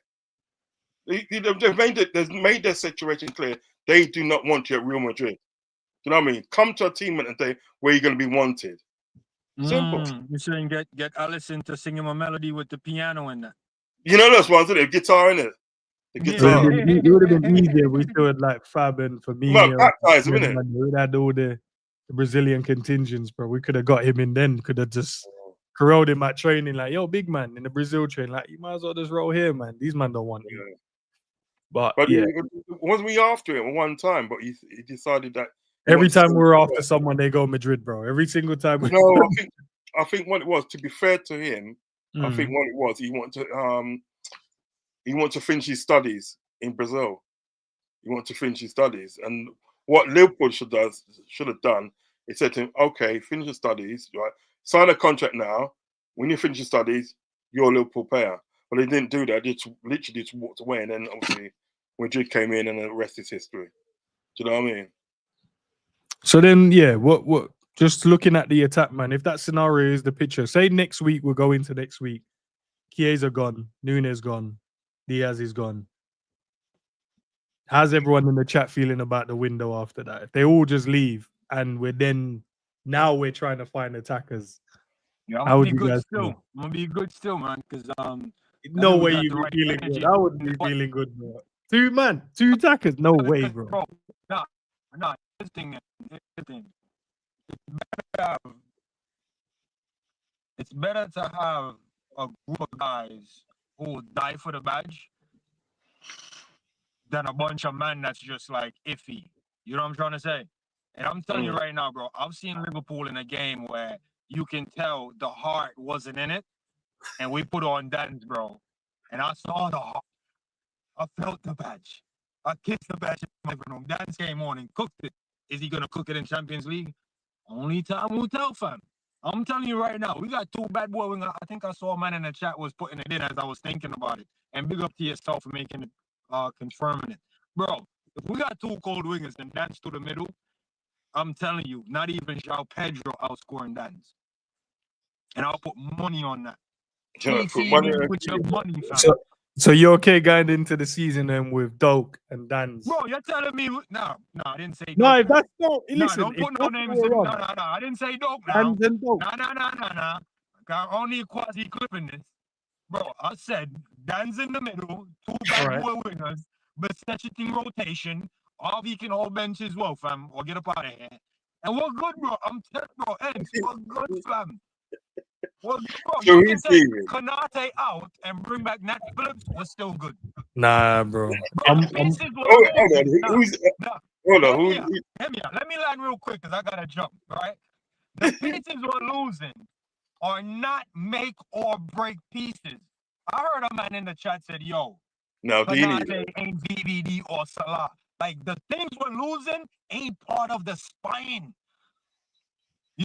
They've made their situation clear. They do not want you at Real Madrid. You know what I mean? Come to a team at a day where you're going to be wanted. Simple. You're saying get Allison to sing him a melody with the piano in that. You know those ones, isn't it? Guitar in it. The guitar. It would have been easier. We still had like Fab and Firmino. We had all the Brazilian contingents, bro. We could have got him in then. Could have just corralled him at training, like, yo, big man in the Brazil train. Like, you might as well just roll here, man. These men don't want him. Yeah. But yeah. Wasn't we after him one time? But he decided that every time we were after someone, they go Madrid, bro. Every single time. No, I think what it was, to be fair to him, I think what it was, he wanted to finish his studies in Brazil. He wanted to finish his studies, and what Liverpool should have done, he said to him, "Okay, finish your studies, right? Sign a contract now. When you finish your studies, you're a Liverpool player." But they didn't do that. They literally just walked away, and then obviously Madrid came in, and the rest is history. Do you know what I mean? So then, yeah, what? Just looking at the attack, man. If that scenario is the picture, say next week we'll go into next week. Chiesa gone, Núñez gone, Diaz is gone. How's everyone in the chat feeling about the window after that? If they all just leave and we're trying to find attackers. Yeah, I'm gonna be good still, man. Because no way you'd be feeling good. I wouldn't be feeling good, bro. Two attackers, no way, bro. No, this thing. It's better to have a group of guys who will die for the badge than a bunch of men that's just like iffy. You know what I'm trying to say? And I'm telling you right now, bro, I've seen Liverpool in a game where you can tell the heart wasn't in it, and we put on dance, bro. And I saw the heart. I felt the badge. I kissed the badge in my living room. Dance came on and cooked it. Is he gonna cook it in Champions League? Only time will tell, fam. I'm telling you right now, we got two bad boy wingers. I think I saw a man in the chat was putting it in as I was thinking about it. And big up to yourself for making it, confirming it, bro. If we got two cold wingers and Dan's to the middle, I'm telling you, not even João Pedro outscoring Dan's. And I'll put money on that. Put See money me on with your money, fam. So you're okay going into the season then with Doak and Dan's? Bro, you're telling me no, I didn't say Doak. No, if that's not. No, Listen, don't put no names in. No, I didn't say Doak now. Dan's and Doak. No. Got only quasi clipping this. Bro, I said Dan's in the middle, two bad boy wingers, but such a thing rotation. RV can hold bench as well, fam, or get up out of here. And we're good, bro. I'm telling you, bro. Ends, we're good, fam. Well, bro, So you can he's take leaving. Konate out and bring back Nat Phillips. We're still good. Nah, bro. Hold on. Hold on. Hear me out. Let me land real quick because I gotta jump. Right? The pieces we're losing are not make or break pieces. I heard a man in the chat said, "Yo, Konate ain't VVD or Salah. Like the things we're losing ain't part of the spine."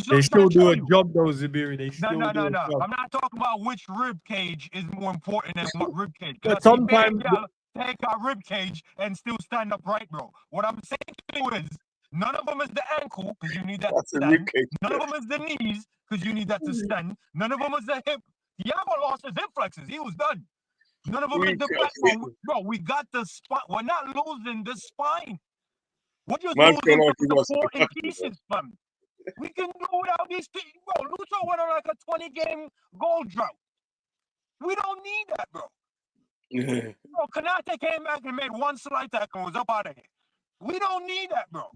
They still do a job, though, Zubiri. They still No. do a job. I'm not talking about which rib cage is more important than what rib cage. But sometimes take our rib cage and still stand upright, bro. What I'm saying to you is none of them is the ankle because you need that to stand. None of them is the knees because you need that to stand. None of them is the hip. Thiago lost his hip flexors. He was done. None of them is the backbone. Bro, we got the spine. We're not losing the spine. We're just losing the supporting pieces, fam. We can do without these people. Bro, Lucho went on like a 20-game goal drought. We don't need that, bro. Bro, Konate came back and made one slight tackle and was up out of here. We don't need that, bro.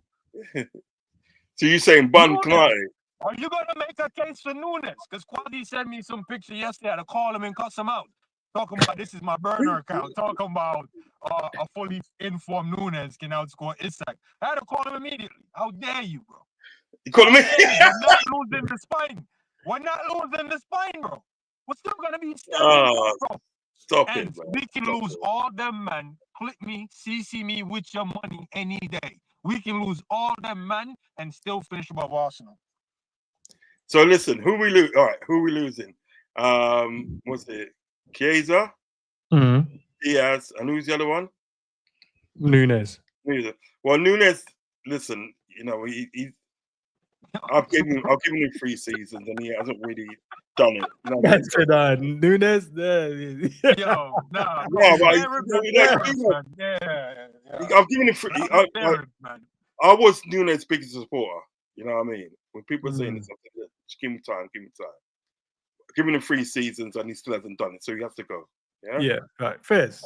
So you're saying Bun Konate? Are you going to make a case for Núñez? Because Quadi sent me some picture yesterday to call him and cuss him out. Talking about this is my burner account. Talking about a fully informed Núñez can outscore Isak. I had to call him immediately. How dare you, bro? You call me? We're not losing the spine. We're not losing the spine, bro. We're still gonna be standing, bro. Stop and it, bro. We can lose all them, man. Click me, CC me with your money any day. We can lose all them, man, and still finish above Arsenal. So listen, who we lose? All right, who we losing? What's it? Chiesa, Diaz, and who's the other one? Núñez. Well, Núñez. Listen, you know he I've given him 3 seasons and he hasn't really done it. That's it, Núñez there. Yo, nah, I've given him 3. I was Núñez's biggest supporter. You know what I mean? When people are saying this, just give me time. I've given him 3 seasons and he still hasn't done it, so he has to go. Yeah, right. First.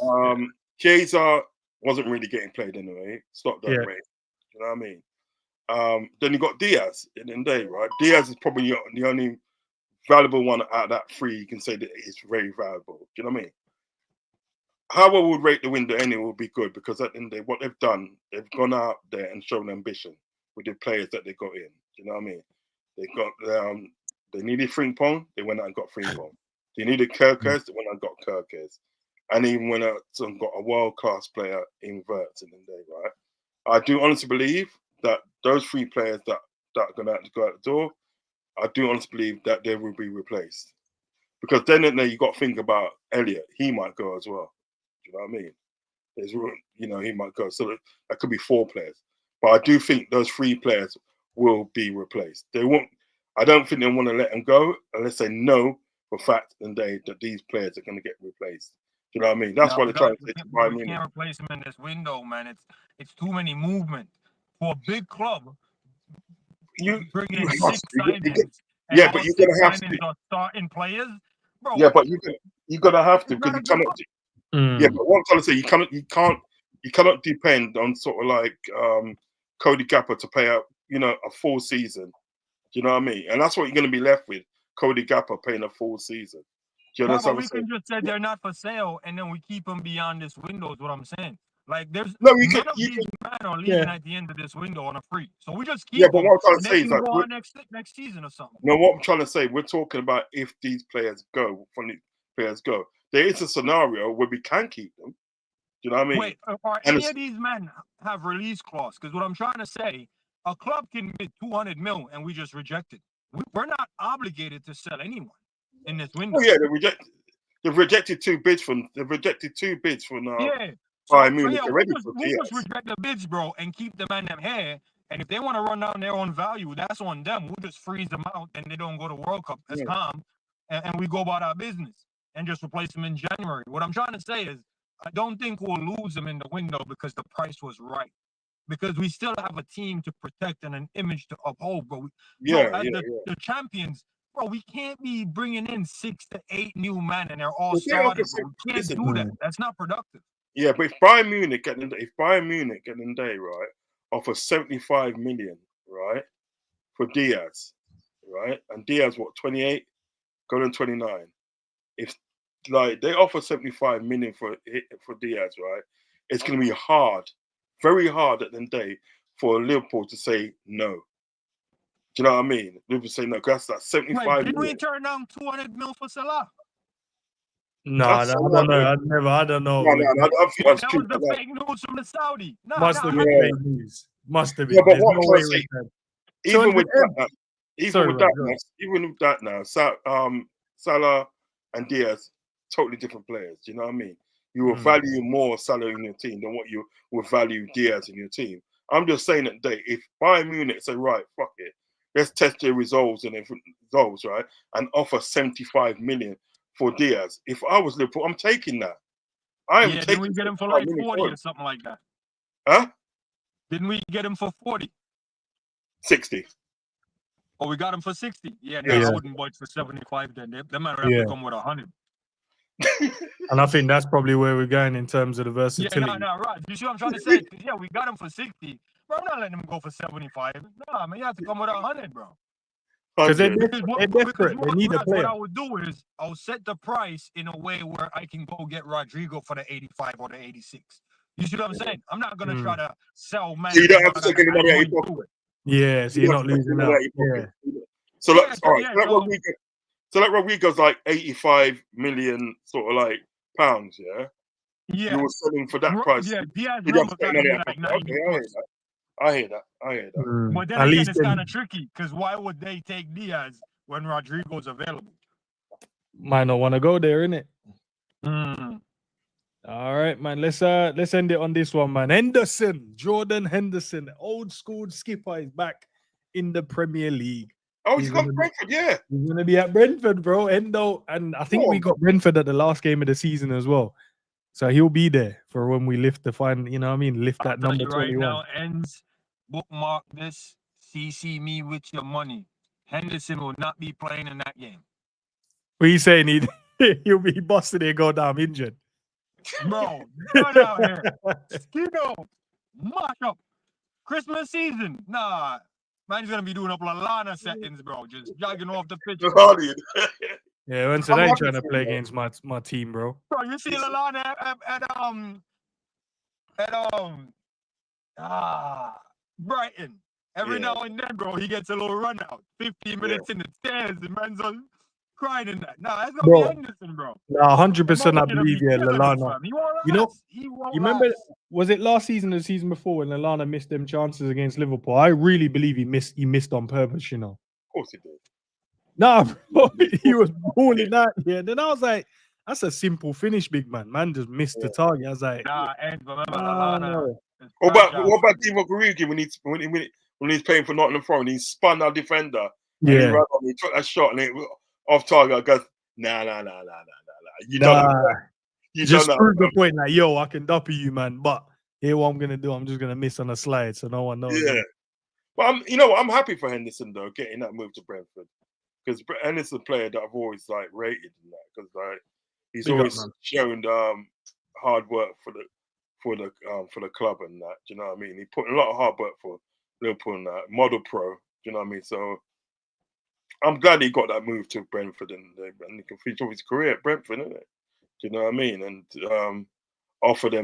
Chiesa wasn't really getting played anyway. Stopped that rate. You know what I mean? Then you got Diaz in the day, right? Diaz is probably the only valuable one out of that 3 you can say that is very valuable. Do you know what I mean? How I would rate the window anyway would be good because at the end of the day, what they've done, they've gone out there and shown ambition with the players that they got in. Do you know what I mean? They got they needed Frimpong, they went out and got Frimpong. They needed Kerkez, they went out and got Kerkez. And even went out and got a world-class player in Wirtz in the day, right? I do honestly believe that those 3 players that are going to go out the door, I do honestly believe that they will be replaced. Because then you got to think about Elliot. He might go as well. Do you know what I mean? There's room, he might go. So that could be 4 players. But I do think those 3 players will be replaced. They won't. I don't think they want to let them go unless they know for fact that these players are going to get replaced. Do you know what I mean? That's why they're trying to say Bayern Munich. You can't replace him in this window, man. It's too many movement for a big club. You bring in 6 signings. Yeah, but you're gonna have to starting players, bro. Yeah, but you're gonna have to because you cannot. Yeah, but what I'm trying to say, you cannot depend on sort of like Cody Gakpo to pay out, a full season. Do you know what I mean? And that's what you're going to be left with: Cody Gakpo paying a full season. Do you know we can just say they're not for sale, and then we keep them beyond this window. Is what I'm saying. Like there's none of these men are leaving at the end of this window on a free. So we just keep. Yeah, but what I'm trying to say is like go on next season or something. No, what I'm trying to say, we're talking about if these players go, there is a scenario where we can keep them. Do you know what I mean? Wait, are any of these men have release clause? Because what I'm trying to say A club can bid 200 mil and we just reject it. We're not obligated to sell anyone in this window. Oh yeah, they've rejected two bids from Yeah. Bayern Munich Yeah, already we'll for just Diaz. reject the bids, bro, and keep them in them here. And if they want to run down their own value, that's on them. We'll just freeze them out and they don't go to World Cup. That's calm. And we go about our business and just replace them in January. What I'm trying to say is I don't think we'll lose them in the window because the price was right. Because we still have a team to protect and an image to uphold, bro. The champions, bro, we can't be bringing in 6 to 8 new men and they're all starters. We can't do that. That's not productive. Yeah, but if Bayern Munich at the end of the day, right, offer 75 million, right, for Diaz, right, and Diaz what 28, going on 29. If like they offer 75 million for Diaz, right, it's going to be hard, very hard at the end of the day for Liverpool to say no. Do you know what I mean? Liverpool say no because that's 75 million. Didn't we turn down 200 mil for Salah? No, I don't know. I don't know. No, I think that's that true. was the fake news from the Saudi. Must have been fake news. Must have been. Yeah, but There's what no I'm way saying, we even with that now, Salah and Diaz, totally different players. Do you know what I mean? You will value more Salah in your team than what you will value Diaz in your team. I'm just saying that if Bayern Munich say, right, fuck it, let's test their results and results, right, and offer 75 million for Diaz. If I was Liverpool, I'm taking that. Didn't we get him for like 40 or something like that? Huh? Didn't we get him for 40? 60. Oh, we got him for 60. I wouldn't budge for 75 then. They might have to come with 100. And I think that's probably where we're going in terms of the versatility. Right. You see what I'm trying to say? Yeah, we got him for 60. Bro, I'm not letting him go for 75. Nah, man, you have to come with 100, bro. Because they're desperate. They need a player. What I would do is I'll set the price in a way where I can go get Rodrygo for the 85 or the 86. You see what I'm saying? I'm not going to try to sell man. So you don't have to take any money out of your pocket. Yeah, so you're not losing out. Yeah. So Rodrygo's like 85 million sort of like pounds, yeah? Yeah. You were selling for that price. Yeah, Diaz number got to be like 90 plus. I hear that. But then again, it's kind of tricky because why would they take Diaz when Rodrygo's available? Might not want to go there, innit? All right, man. Let's end it on this one, man. Jordan Henderson, old school skipper, is back in the Premier League. Oh, he's got Brentford, yeah. He's gonna be at Brentford, bro. Endo, and I think we got Brentford at the last game of the season as well. So he'll be there for when we lift the final, you know what I mean? Lift that number 21. Right now, ends, bookmark this, CC me with your money. Henderson will not be playing in that game. What are you saying? He'll be busted and go down injured. Bro, run out here. Skino, mash up. Christmas season. Nah. Man's gonna be doing up Lallana settings, bro. Just jogging off the pitch. Yeah, when today trying to play against my team, bro. Bro, you see Lallana at Brighton. Every now and then, bro, he gets a little run out. 15 minutes in the stairs, the man's on crying in that. Nah, that's gonna be Henderson, bro. Nah, 100% I believe, Lallana. You remember, was it last season or the season before when Lallana missed them chances against Liverpool? I really believe he missed on purpose, you know. Of course he did. Nah, bro, he was balling that. Yeah, then I was like, that's a simple finish, big man. Man just missed the target. I was like, remember Lallana. What about Divock Origi when he's playing for Nottingham Forest? He spun our defender. Yeah. He took that shot and it off target. I goes, nah. You just prove the point, like, yo, I can duppy you, man. But here, what I'm gonna do, I'm just gonna miss on a slide, so no one knows. Yeah, but I'm happy for Henderson though, getting that move to Brentford, because Henderson's a player that I've always like rated in that, because like he's always shown hard work for the club and that. Do you know what I mean? He put a lot of hard work for Liverpool and that, model pro. Do you know what I mean? So I'm glad he got that move to Brentford and he can finish off his career at Brentford, isn't it? Do you know what I mean? And offer the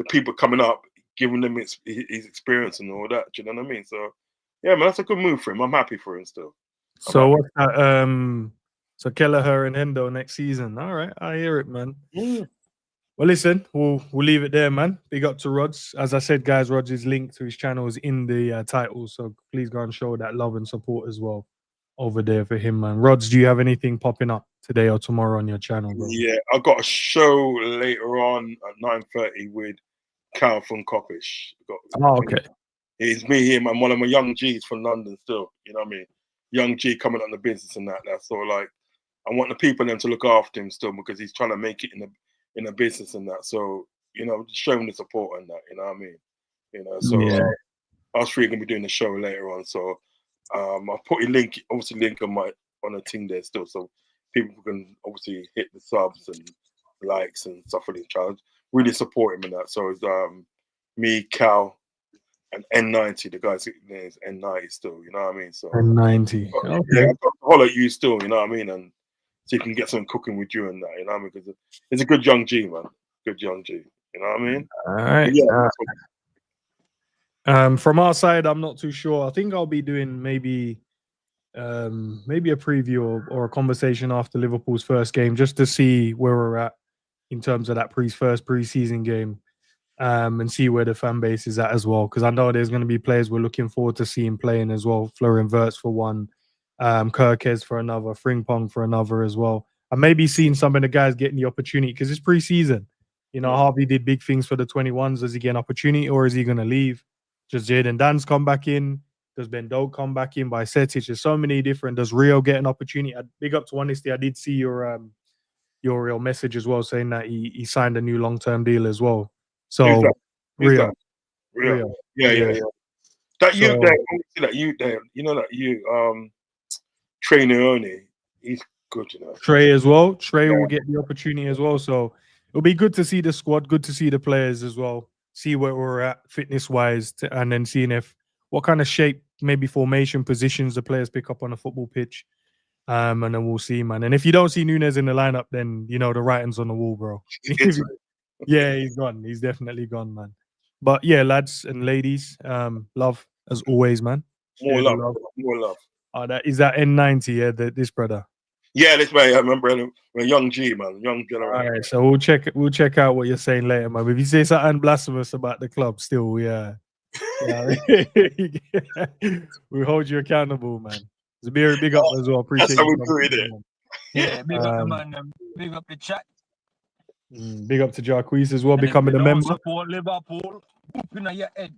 people coming up, giving them his experience and all that. Do you know what I mean? So yeah, man, that's a good move for him. I'm happy for him still. So what's that? So Kelleher and Hendo next season. All right, I hear it, man. Well, listen, we'll leave it there, man. Big up to Rods. As I said, guys, Rods' link to his channel is in the title, so please go and show that love and support as well over there for him, man. Rods, do you have anything popping up today or tomorrow on your channel, bro? Yeah, I've got a show later on at 9:30 with Cal from Coppish. Okay. It's me, him, and one of my young G's from London still. You know what I mean? Young G coming on the business and that. That's sort of like, I want the people then to look after him still because he's trying to make it in the business and that. So, you know, showing the support and that, you know what I mean? You know, so us three are gonna be doing the show later on. So I'll put a link on the thing there still, so people can obviously hit the subs and likes and stuff for the challenge. Really support him in that. So it's me, Cal, and N90. The guy's name is N90 still, you know what I mean? So N90. yeah, Okay. I've got to holler at you still, you know what I mean? And so you can get some cooking with you and that, you know what I mean? Because it's a good young G, man. Good young G. You know what I mean? All right. Yeah. From our side, I'm not too sure. I think I'll be doing maybe a preview or a conversation after Liverpool's first game, just to see where we're at in terms of that first pre-season game, and see where the fan base is at as well. Because I know there's going to be players we're looking forward to seeing playing as well. Florian Wirtz for one, Kirkes for another, Frimpong for another as well. I may be seeing some of the guys getting the opportunity because it's pre-season. You know, Harvey did big things for the 21s. Does he get an opportunity or is he going to leave? Does Jaden Dan's come back in? Does Ben Doak come back in by Setic? There's so many different. Does Rio get an opportunity? Big up to Honesty. I did see your real message as well, saying that he signed a new long-term deal as well. So Rio. Yeah. That youth there, you know that you trainer only. He's good, you know. Trey as well. Trey will get the opportunity as well. So it'll be good to see the squad, good to see the players as well, see where we're at fitness-wise, and then seeing what kind of shape, maybe formation, positions the players pick up on a football pitch. And then we'll see, man. And if you don't see Núñez in the lineup, then you know the writing's on the wall, bro. Yeah, he's gone. He's definitely gone, man. But yeah, lads and ladies, love as always, man. More love. Oh, is that N90? Yeah, this brother. Yeah, this way. I remember a young G, man, young generation. All right, so we'll check out what you're saying later, man. If you say something blasphemous about the club, still, yeah. We hold you accountable, man. It's a big up as well. Appreciate that's how we you. do it. Yeah, big up the man. Big up the chat. Big up to Jacquees as well, and becoming a member. Support Liverpool. Open your head.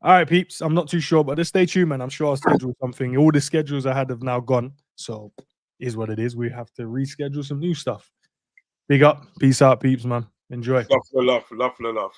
All right, peeps. I'm not too sure, but just stay tuned, man. I'm sure I'll schedule something. All the schedules I had have now gone, so is what it is. We have to reschedule some new stuff. Big up, peace out, peeps, man. Enjoy. Love for love.